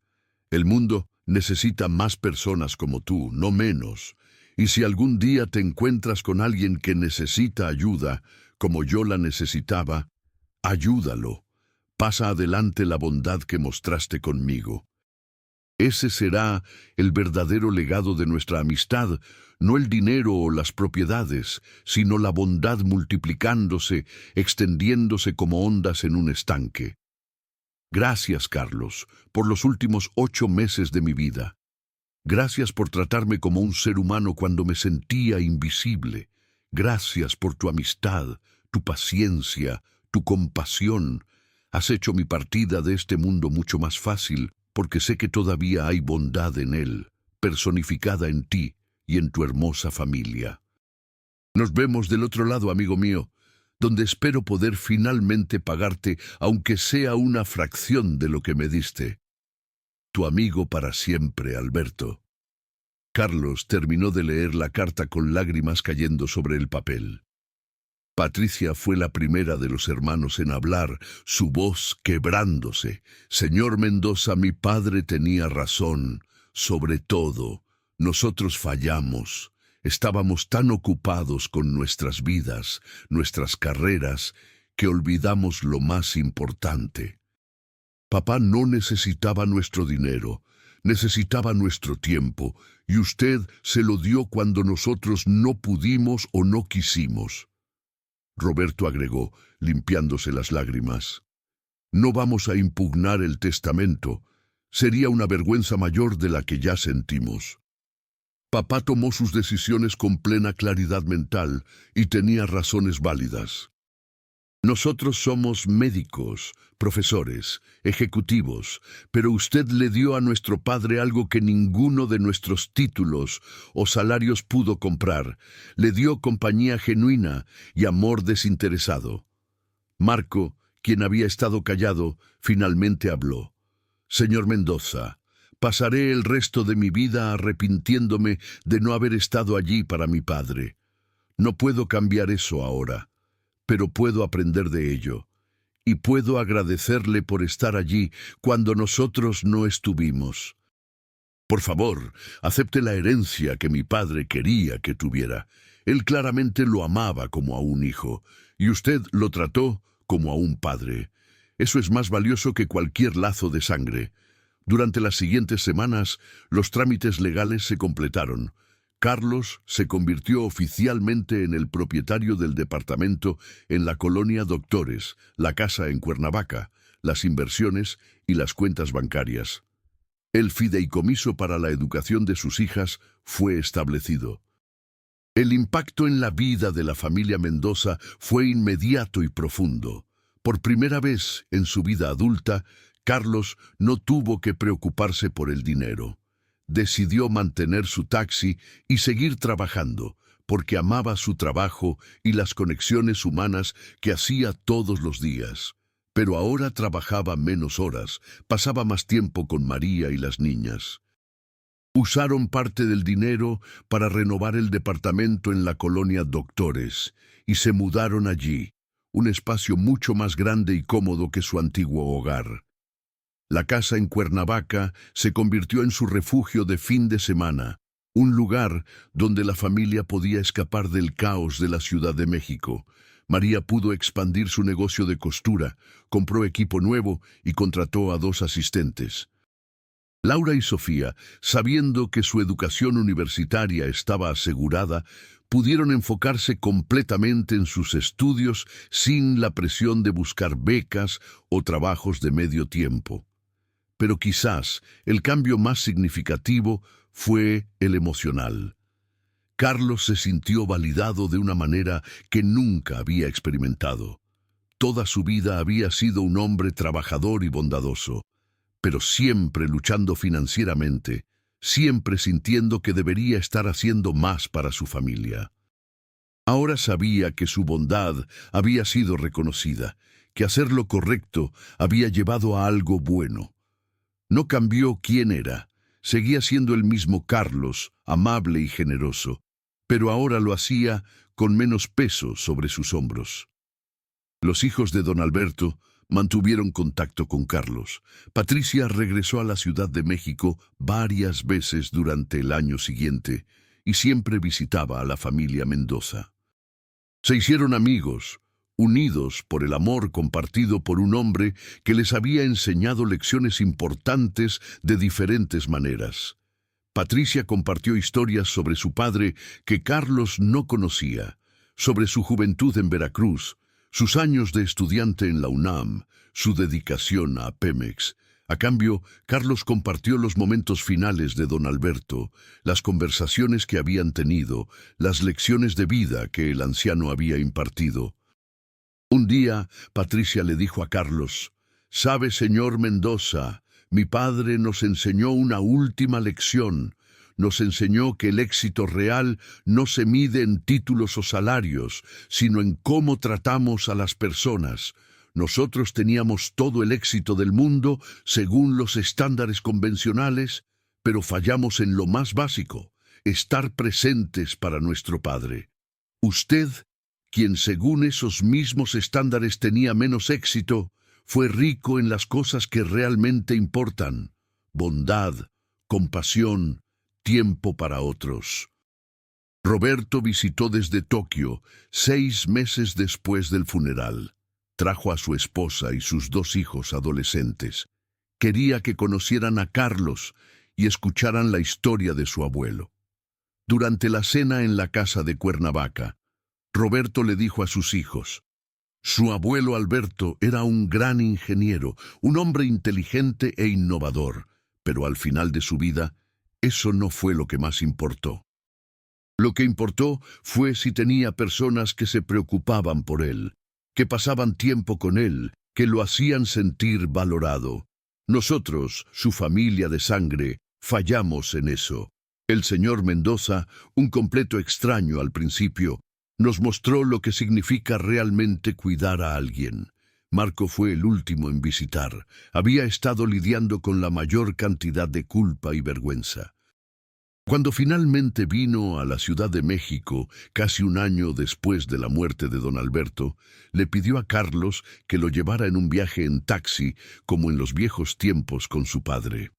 El mundo necesita más personas como tú, no menos. Y si algún día te encuentras con alguien que necesita ayuda, como yo la necesitaba, ayúdalo. Pasa adelante la bondad que mostraste conmigo. Ese será el verdadero legado de nuestra amistad, no el dinero o las propiedades, sino la bondad multiplicándose, extendiéndose como ondas en un estanque. Gracias, Carlos, por los últimos 8 meses de mi vida. Gracias por tratarme como un ser humano cuando me sentía invisible. Gracias por tu amistad, tu paciencia, tu compasión. Has hecho mi partida de este mundo mucho más fácil, porque sé que todavía hay bondad en él, personificada en ti y en tu hermosa familia. Nos vemos del otro lado, amigo mío, donde espero poder finalmente pagarte, aunque sea una fracción de lo que me diste. Tu amigo para siempre, Alberto. Carlos terminó de leer la carta con lágrimas cayendo sobre el papel. Patricia fue la primera de los hermanos en hablar, su voz quebrándose. Señor Mendoza, mi padre tenía razón. Sobre todo, nosotros fallamos. Estábamos tan ocupados con nuestras vidas, nuestras carreras, que olvidamos lo más importante. Papá no necesitaba nuestro dinero, necesitaba nuestro tiempo, y usted se lo dio cuando nosotros no pudimos o no quisimos. Roberto agregó, limpiándose las lágrimas. No vamos a impugnar el testamento. Sería una vergüenza mayor de la que ya sentimos. Papá tomó sus decisiones con plena claridad mental y tenía razones válidas. Nosotros somos médicos, profesores, ejecutivos, pero usted le dio a nuestro padre algo que ninguno de nuestros títulos o salarios pudo comprar. Le dio compañía genuina y amor desinteresado. Marco, quien había estado callado, finalmente habló. Señor Mendoza, pasaré el resto de mi vida arrepintiéndome de no haber estado allí para mi padre. No puedo cambiar eso ahora, pero puedo aprender de ello, y puedo agradecerle por estar allí cuando nosotros no estuvimos. Por favor, acepte la herencia que mi padre quería que tuviera. Él claramente lo amaba como a un hijo, y usted lo trató como a un padre. Eso es más valioso que cualquier lazo de sangre. Durante las siguientes semanas, los trámites legales se completaron. Carlos se convirtió oficialmente en el propietario del departamento en la colonia Doctores, la casa en Cuernavaca, las inversiones y las cuentas bancarias. El fideicomiso para la educación de sus hijas fue establecido. El impacto en la vida de la familia Mendoza fue inmediato y profundo. Por primera vez en su vida adulta, Carlos no tuvo que preocuparse por el dinero. Decidió mantener su taxi y seguir trabajando, porque amaba su trabajo y las conexiones humanas que hacía todos los días. Pero ahora trabajaba menos horas, pasaba más tiempo con María y las niñas. Usaron parte del dinero para renovar el departamento en la colonia Doctores y se mudaron allí, un espacio mucho más grande y cómodo que su antiguo hogar. La casa en Cuernavaca se convirtió en su refugio de fin de semana, un lugar donde la familia podía escapar del caos de la Ciudad de México. María pudo expandir su negocio de costura, compró equipo nuevo y contrató a 2 asistentes. Laura y Sofía, sabiendo que su educación universitaria estaba asegurada, pudieron enfocarse completamente en sus estudios sin la presión de buscar becas o trabajos de medio tiempo. Pero quizás el cambio más significativo fue el emocional. Carlos se sintió validado de una manera que nunca había experimentado. Toda su vida había sido un hombre trabajador y bondadoso, pero siempre luchando financieramente, siempre sintiendo que debería estar haciendo más para su familia. Ahora sabía que su bondad había sido reconocida, que hacer lo correcto había llevado a algo bueno. No cambió quién era, seguía siendo el mismo Carlos, amable y generoso, pero ahora lo hacía con menos peso sobre sus hombros. Los hijos de don Alberto mantuvieron contacto con Carlos. Patricia regresó a la Ciudad de México varias veces durante el año siguiente y siempre visitaba a la familia Mendoza. Se hicieron amigos, unidos por el amor compartido por un hombre que les había enseñado lecciones importantes de diferentes maneras. Patricia compartió historias sobre su padre que Carlos no conocía, sobre su juventud en Veracruz, sus años de estudiante en la UNAM, su dedicación a Pemex. A cambio, Carlos compartió los momentos finales de don Alberto, las conversaciones que habían tenido, las lecciones de vida que el anciano había impartido. Un día, Patricia le dijo a Carlos: «Sabe, señor Mendoza, mi padre nos enseñó una última lección. Nos enseñó que el éxito real no se mide en títulos o salarios, sino en cómo tratamos a las personas. Nosotros teníamos todo el éxito del mundo según los estándares convencionales, pero fallamos en lo más básico, estar presentes para nuestro padre. Usted, quien según esos mismos estándares tenía menos éxito, fue rico en las cosas que realmente importan: bondad, compasión, tiempo para otros». Roberto visitó desde Tokio 6 meses después del funeral. Trajo a su esposa y sus 2 hijos adolescentes. Quería que conocieran a Carlos y escucharan la historia de su abuelo. Durante la cena en la casa de Cuernavaca, Roberto le dijo a sus hijos: «Su abuelo Alberto era un gran ingeniero, un hombre inteligente e innovador, pero al final de su vida, eso no fue lo que más importó. Lo que importó fue si tenía personas que se preocupaban por él, que pasaban tiempo con él, que lo hacían sentir valorado. Nosotros, su familia de sangre, fallamos en eso. El señor Mendoza, un completo extraño al principio, nos mostró lo que significa realmente cuidar a alguien. Marco fue el último en visitar. Había estado lidiando con la mayor cantidad de culpa y vergüenza. Cuando finalmente vino a la Ciudad de México, casi un año después de la muerte de don Alberto, le pidió a Carlos que lo llevara en un viaje en taxi, como en los viejos tiempos con su padre.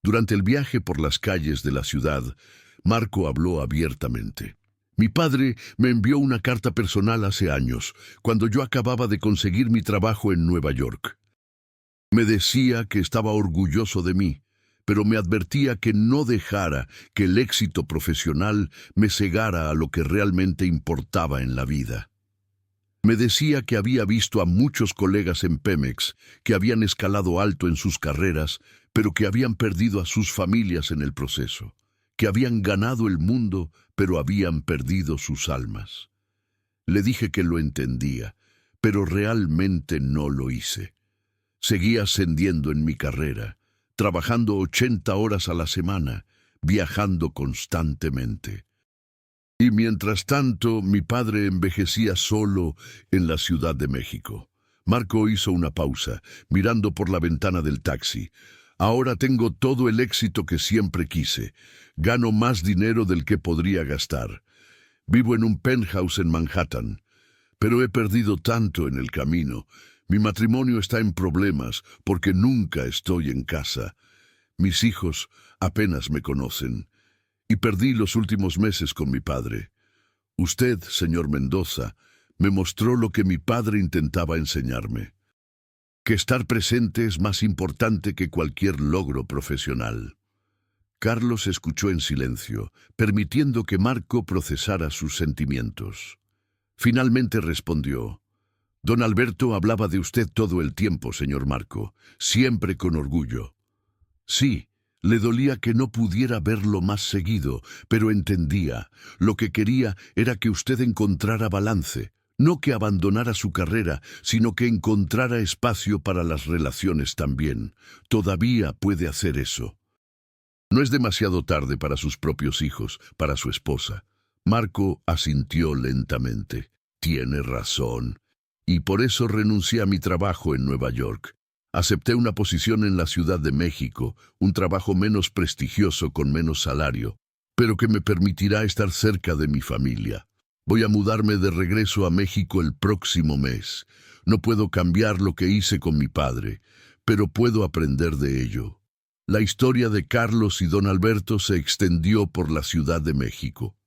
Durante el viaje por las calles de la ciudad, Marco habló abiertamente. Mi padre me envió una carta personal hace años, cuando yo acababa de conseguir mi trabajo en Nueva York. Me decía que estaba orgulloso de mí, pero me advertía que no dejara que el éxito profesional me cegara a lo que realmente importaba en la vida. Me decía que había visto a muchos colegas en Pemex que habían escalado alto en sus carreras, pero que habían perdido a sus familias en el proceso, que habían ganado el mundo, pero habían perdido sus almas. Le dije que lo entendía, pero realmente no lo hice. Seguí ascendiendo en mi carrera, trabajando 80 horas a la semana, viajando constantemente. Y mientras tanto, mi padre envejecía solo en la Ciudad de México. Marco hizo una pausa, mirando por la ventana del taxi. Ahora tengo todo el éxito que siempre quise. Gano más dinero del que podría gastar. Vivo en un penthouse en Manhattan. Pero he perdido tanto en el camino. Mi matrimonio está en problemas porque nunca estoy en casa. Mis hijos apenas me conocen. Y perdí los últimos meses con mi padre. Usted, señor Mendoza, me mostró lo que mi padre intentaba enseñarme. Que estar presente es más importante que cualquier logro profesional. Carlos escuchó en silencio, permitiendo que Marco procesara sus sentimientos. Finalmente respondió: Don Alberto hablaba de usted todo el tiempo, señor Marco, siempre con orgullo. Sí. Le dolía que no pudiera verlo más seguido, pero entendía. Lo que quería era que usted encontrara balance, no que abandonara su carrera, sino que encontrara espacio para las relaciones también. Todavía puede hacer eso. No es demasiado tarde para sus propios hijos, para su esposa. Marco asintió lentamente. Tiene razón. Y por eso renuncié a mi trabajo en Nueva York. Acepté una posición en la Ciudad de México, un trabajo menos prestigioso con menos salario, pero que me permitirá estar cerca de mi familia. Voy a mudarme de regreso a México el próximo mes. No puedo cambiar lo que hice con mi padre, pero puedo aprender de ello. La historia de Carlos y don Alberto se extendió por la Ciudad de México.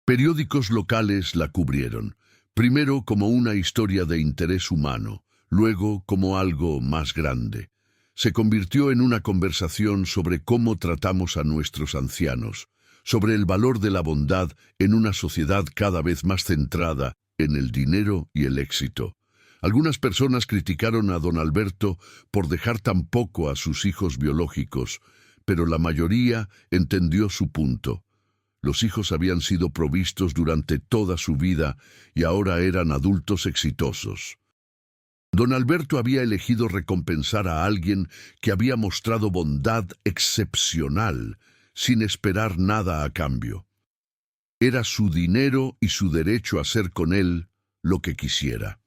Periódicos locales la cubrieron, primero como una historia de interés humano, luego como algo más grande. Se convirtió en una conversación sobre cómo tratamos a nuestros ancianos, sobre el valor de la bondad en una sociedad cada vez más centrada en el dinero y el éxito. Algunas personas criticaron a don Alberto por dejar tan poco a sus hijos biológicos, pero la mayoría entendió su punto. Los hijos habían sido provistos durante toda su vida y ahora eran adultos exitosos. Don Alberto había elegido recompensar a alguien que había mostrado bondad excepcional, sin esperar nada a cambio. Era su dinero y su derecho a hacer con él lo que quisiera.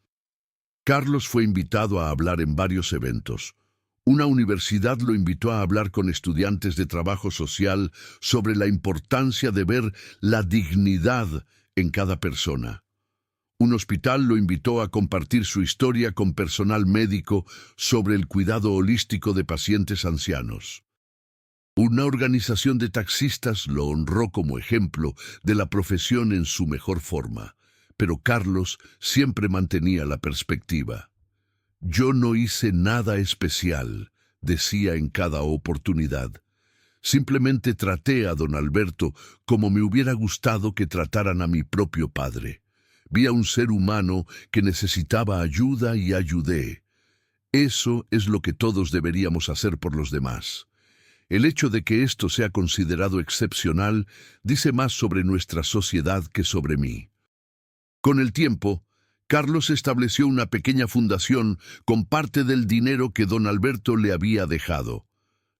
Carlos fue invitado a hablar en varios eventos. Una universidad lo invitó a hablar con estudiantes de trabajo social sobre la importancia de ver la dignidad en cada persona. Un hospital lo invitó a compartir su historia con personal médico sobre el cuidado holístico de pacientes ancianos. Una organización de taxistas lo honró como ejemplo de la profesión en su mejor forma, pero Carlos siempre mantenía la perspectiva. Yo no hice nada especial, decía en cada oportunidad. Simplemente traté a don Alberto como me hubiera gustado que trataran a mi propio padre. Vi a un ser humano que necesitaba ayuda y ayudé. Eso es lo que todos deberíamos hacer por los demás. El hecho de que esto sea considerado excepcional dice más sobre nuestra sociedad que sobre mí. Con el tiempo, Carlos estableció una pequeña fundación con parte del dinero que don Alberto le había dejado.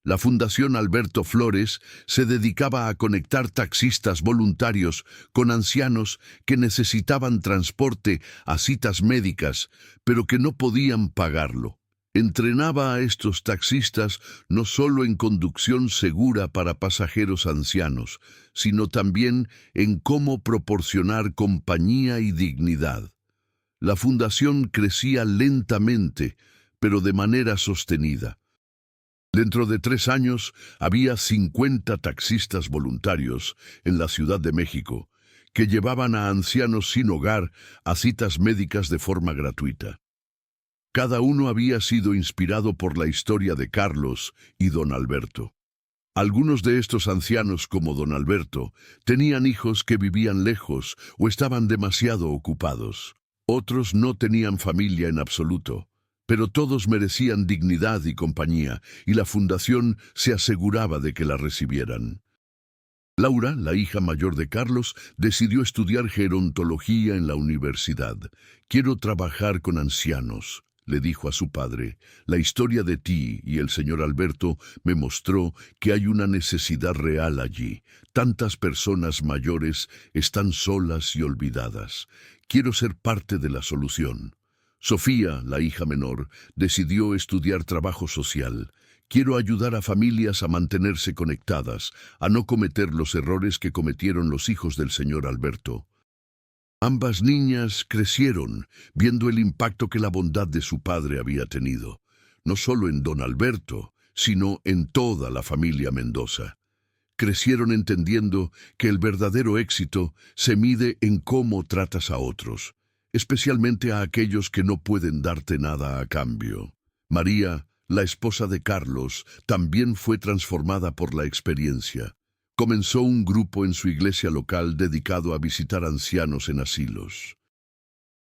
La Fundación Alberto Flores se dedicaba a conectar taxistas voluntarios con ancianos que necesitaban transporte a citas médicas, pero que no podían pagarlo. Entrenaba a estos taxistas no solo en conducción segura para pasajeros ancianos, sino también en cómo proporcionar compañía y dignidad. La fundación crecía lentamente, pero de manera sostenida. Dentro de 3 años había 50 taxistas voluntarios en la Ciudad de México que llevaban a ancianos sin hogar a citas médicas de forma gratuita. Cada uno había sido inspirado por la historia de Carlos y don Alberto. Algunos de estos ancianos, como don Alberto, tenían hijos que vivían lejos o estaban demasiado ocupados. Otros no tenían familia en absoluto, pero todos merecían dignidad y compañía, y la fundación se aseguraba de que la recibieran. Laura, la hija mayor de Carlos, decidió estudiar gerontología en la universidad. «Quiero trabajar con ancianos», le dijo a su padre. «La historia de ti y el señor Alberto me mostró que hay una necesidad real allí. Tantas personas mayores están solas y olvidadas. Quiero ser parte de la solución». Sofía, la hija menor, decidió estudiar trabajo social. «Quiero ayudar a familias a mantenerse conectadas, a no cometer los errores que cometieron los hijos del señor Alberto». Ambas niñas crecieron viendo el impacto que la bondad de su padre había tenido, no solo en don Alberto, sino en toda la familia Mendoza. Crecieron entendiendo que el verdadero éxito se mide en cómo tratas a otros, especialmente a aquellos que no pueden darte nada a cambio. María, la esposa de Carlos, también fue transformada por la experiencia. Comenzó un grupo en su iglesia local dedicado a visitar ancianos en asilos.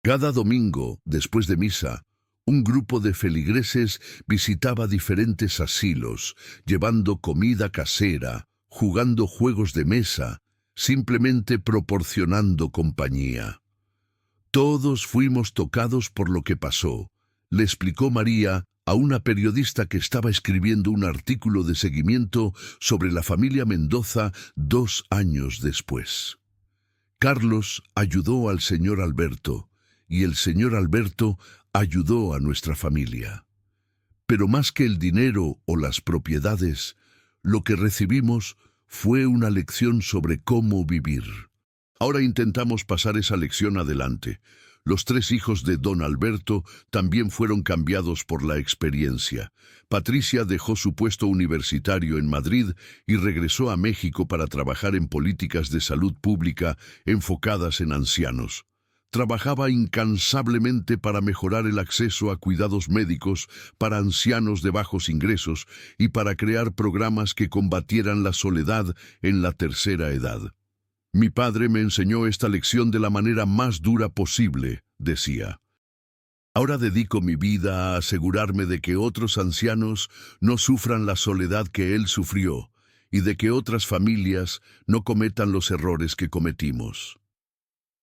Cada domingo, después de misa, un grupo de feligreses visitaba diferentes asilos, llevando comida casera, jugando juegos de mesa, simplemente proporcionando compañía. «Todos fuimos tocados por lo que pasó», le explicó María a una periodista que estaba escribiendo un artículo de seguimiento sobre la familia Mendoza 2 años después. Carlos ayudó al señor Alberto y el señor Alberto ayudó a nuestra familia. Pero más que el dinero o las propiedades, lo que recibimos fue una lección sobre cómo vivir. Ahora intentamos pasar esa lección adelante. Los 3 hijos de don Alberto también fueron cambiados por la experiencia. Patricia dejó su puesto universitario en Madrid y regresó a México para trabajar en políticas de salud pública enfocadas en ancianos. Trabajaba incansablemente para mejorar el acceso a cuidados médicos para ancianos de bajos ingresos y para crear programas que combatieran la soledad en la tercera edad. «Mi padre me enseñó esta lección de la manera más dura posible», decía. «Ahora dedico mi vida a asegurarme de que otros ancianos no sufran la soledad que él sufrió y de que otras familias no cometan los errores que cometimos».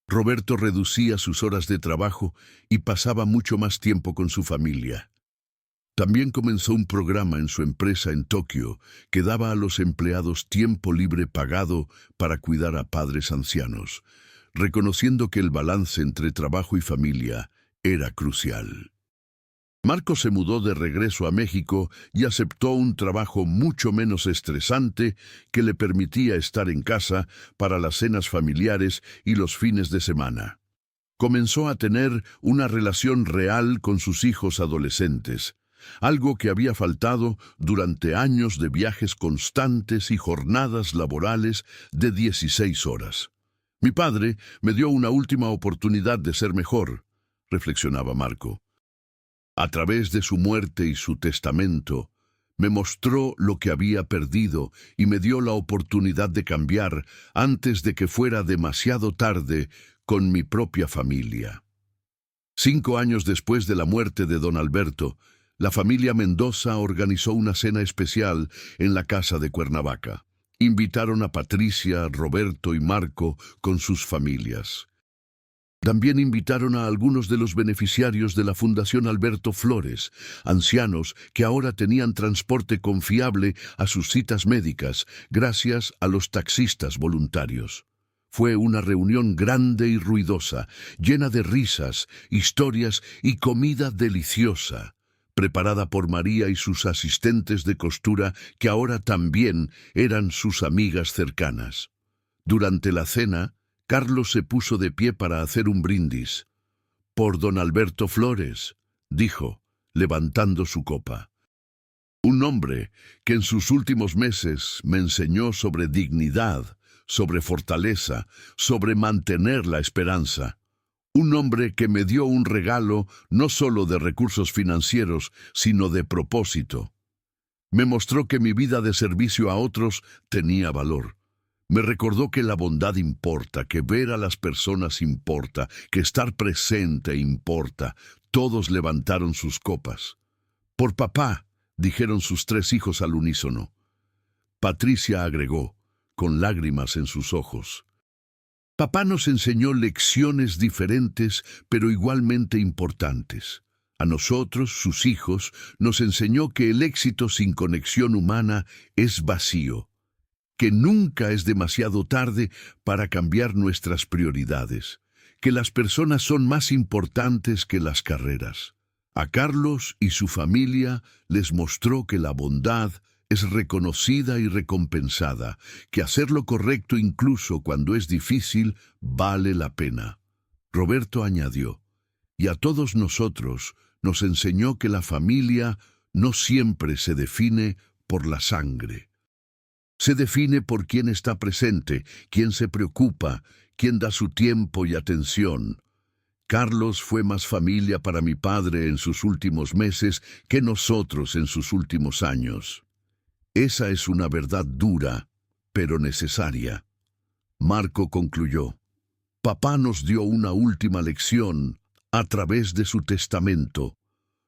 Roberto reducía sus horas de trabajo y pasaba mucho más tiempo con su familia. También comenzó un programa en su empresa en Tokio que daba a los empleados tiempo libre pagado para cuidar a padres ancianos, reconociendo que el balance entre trabajo y familia era crucial. Marco se mudó de regreso a México y aceptó un trabajo mucho menos estresante que le permitía estar en casa para las cenas familiares y los fines de semana. Comenzó a tener una relación real con sus hijos adolescentes, algo que había faltado durante años de viajes constantes y jornadas laborales de 16 horas. «Mi padre me dio una última oportunidad de ser mejor», reflexionaba Marco. «A través de su muerte y su testamento, me mostró lo que había perdido y me dio la oportunidad de cambiar antes de que fuera demasiado tarde con mi propia familia». 5 años después de la muerte de don Alberto, la familia Mendoza organizó una cena especial en la casa de Cuernavaca. Invitaron a Patricia, Roberto y Marco con sus familias. También invitaron a algunos de los beneficiarios de la Fundación Alberto Flores, ancianos que ahora tenían transporte confiable a sus citas médicas gracias a los taxistas voluntarios. Fue una reunión grande y ruidosa, llena de risas, historias y comida deliciosa, preparada por María y sus asistentes de costura, que ahora también eran sus amigas cercanas. Durante la cena, Carlos se puso de pie para hacer un brindis. «Por don Alberto Flores», dijo, levantando su copa. «Un Un hombre que en sus últimos meses me enseñó sobre dignidad, sobre fortaleza, sobre mantener la esperanza. Un hombre que me dio un regalo no solo de recursos financieros, sino de propósito. Me mostró que mi vida de servicio a otros tenía valor. Me recordó que la bondad importa, que ver a las personas importa, que estar presente importa. Todos levantaron sus copas. Por papá, dijeron sus 3 hijos al unísono. Patricia agregó, con lágrimas en sus ojos. Papá nos enseñó lecciones diferentes, pero igualmente importantes. A nosotros, sus hijos, nos enseñó que el éxito sin conexión humana es vacío, que nunca es demasiado tarde para cambiar nuestras prioridades, que las personas son más importantes que las carreras. A Carlos y su familia les mostró que la bondad es reconocida y recompensada, que hacer lo correcto incluso cuando es difícil vale la pena. Roberto añadió, y a todos nosotros nos enseñó que la familia no siempre se define por la sangre. Se define por quién está presente, quién se preocupa, quién da su tiempo y atención. Carlos fue más familia para mi padre en sus últimos meses que nosotros en sus últimos años. Esa es una verdad dura, pero necesaria. Marco concluyó. Papá nos dio una última lección a través de su testamento.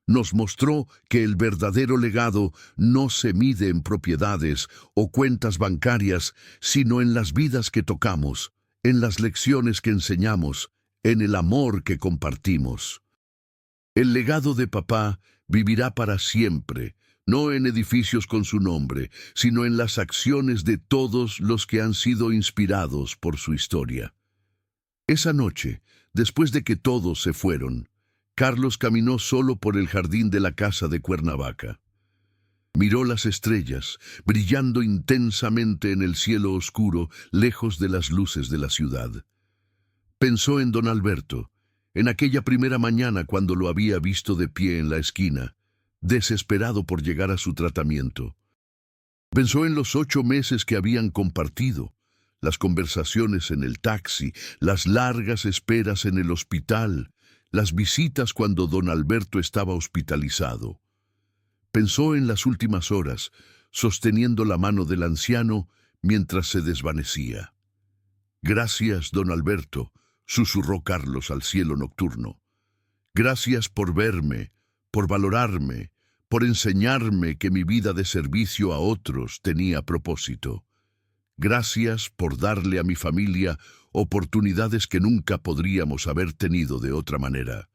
Nos mostró que el verdadero legado no se mide en propiedades o cuentas bancarias, sino en las vidas que tocamos, en las lecciones que enseñamos, en el amor que compartimos. El legado de papá vivirá para siempre, no en edificios con su nombre, sino en las acciones de todos los que han sido inspirados por su historia. Esa noche, después de que todos se fueron, Carlos caminó solo por el jardín de la casa de Cuernavaca. Miró las estrellas, brillando intensamente en el cielo oscuro, lejos de las luces de la ciudad. Pensó en don Alberto, en aquella primera mañana cuando lo había visto de pie en la esquina, desesperado por llegar a su tratamiento. Pensó en los 8 meses que habían compartido, las conversaciones en el taxi, las largas esperas en el hospital, las visitas cuando don Alberto estaba hospitalizado. Pensó en las últimas horas, sosteniendo la mano del anciano mientras se desvanecía. Gracias, don Alberto, susurró Carlos al cielo nocturno. Gracias por verme, por valorarme, por enseñarme que mi vida de servicio a otros tenía propósito. Gracias por darle a mi familia oportunidades que nunca podríamos haber tenido de otra manera.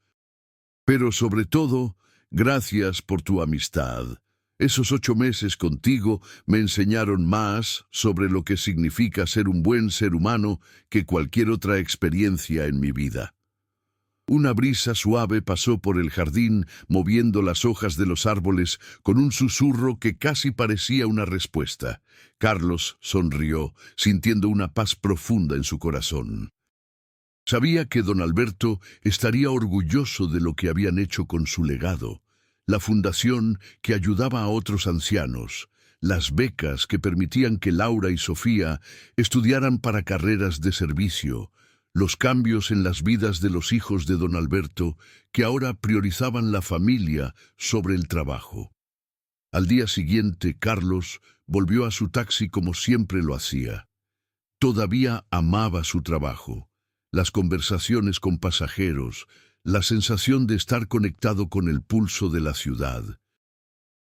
Pero sobre todo, gracias por tu amistad. Esos 8 meses contigo me enseñaron más sobre lo que significa ser un buen ser humano que cualquier otra experiencia en mi vida. Una brisa suave pasó por el jardín, moviendo las hojas de los árboles con un susurro que casi parecía una respuesta. Carlos sonrió, sintiendo una paz profunda en su corazón. Sabía que don Alberto estaría orgulloso de lo que habían hecho con su legado, la fundación que ayudaba a otros ancianos, las becas que permitían que Laura y Sofía estudiaran para carreras de servicio, los cambios en las vidas de los hijos de don Alberto que ahora priorizaban la familia sobre el trabajo. Al día siguiente, Carlos volvió a su taxi como siempre lo hacía. Todavía amaba su trabajo, las conversaciones con pasajeros, la sensación de estar conectado con el pulso de la ciudad.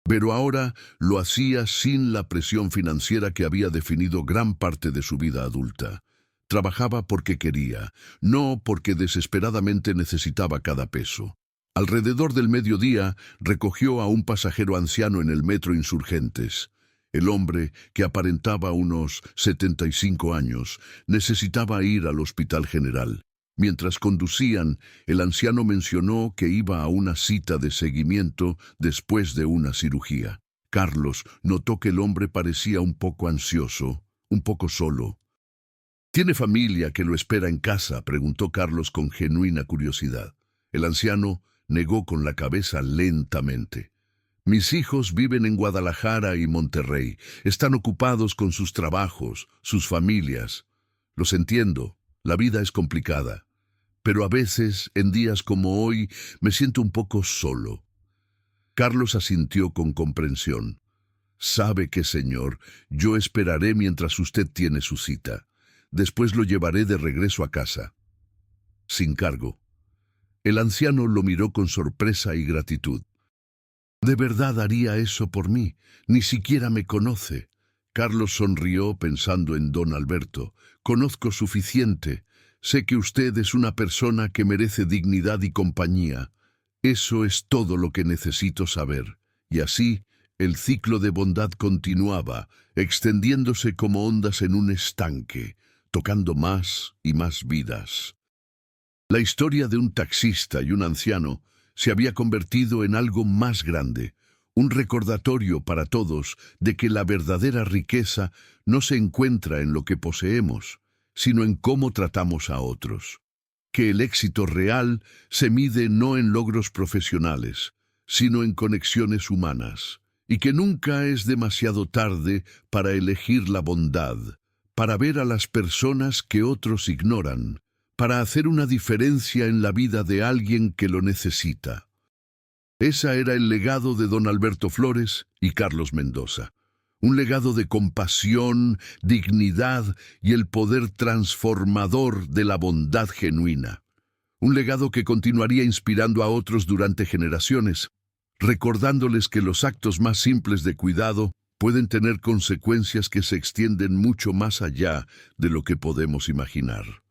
Pero ahora lo hacía sin la presión financiera que había definido gran parte de su vida adulta. Trabajaba porque quería, no porque desesperadamente necesitaba cada peso. Alrededor del mediodía recogió a un pasajero anciano en el metro Insurgentes. El hombre, que aparentaba unos 75 años, necesitaba ir al Hospital General. Mientras conducían, el anciano mencionó que iba a una cita de seguimiento después de una cirugía. Carlos notó que el hombre parecía un poco ansioso, un poco solo. ¿Tiene familia que lo espera en casa?, preguntó Carlos con genuina curiosidad. El anciano negó con la cabeza lentamente. Mis hijos viven en Guadalajara y Monterrey. Están ocupados con sus trabajos, sus familias. Los entiendo, la vida es complicada. Pero a veces, en días como hoy, me siento un poco solo. Carlos asintió con comprensión. Sabe que, señor, yo esperaré mientras usted tiene su cita. Después lo llevaré de regreso a casa. Sin cargo. El anciano lo miró con sorpresa y gratitud. ¿De verdad haría eso por mí? Ni siquiera me conoce. Carlos sonrió pensando en don Alberto. Conozco suficiente. Sé que usted es una persona que merece dignidad y compañía. Eso es todo lo que necesito saber. Y así, el ciclo de bondad continuaba, extendiéndose como ondas en un estanque, tocando más y más vidas. La historia de un taxista y un anciano se había convertido en algo más grande, un recordatorio para todos de que la verdadera riqueza no se encuentra en lo que poseemos, sino en cómo tratamos a otros. Que el éxito real se mide no en logros profesionales, sino en conexiones humanas, y que nunca es demasiado tarde para elegir la bondad, para ver a las personas que otros ignoran, para hacer una diferencia en la vida de alguien que lo necesita. Ese era el legado de don Alberto Flores y Carlos Mendoza. Un legado de compasión, dignidad y el poder transformador de la bondad genuina. Un legado que continuaría inspirando a otros durante generaciones, recordándoles que los actos más simples de cuidado pueden tener consecuencias que se extienden mucho más allá de lo que podemos imaginar.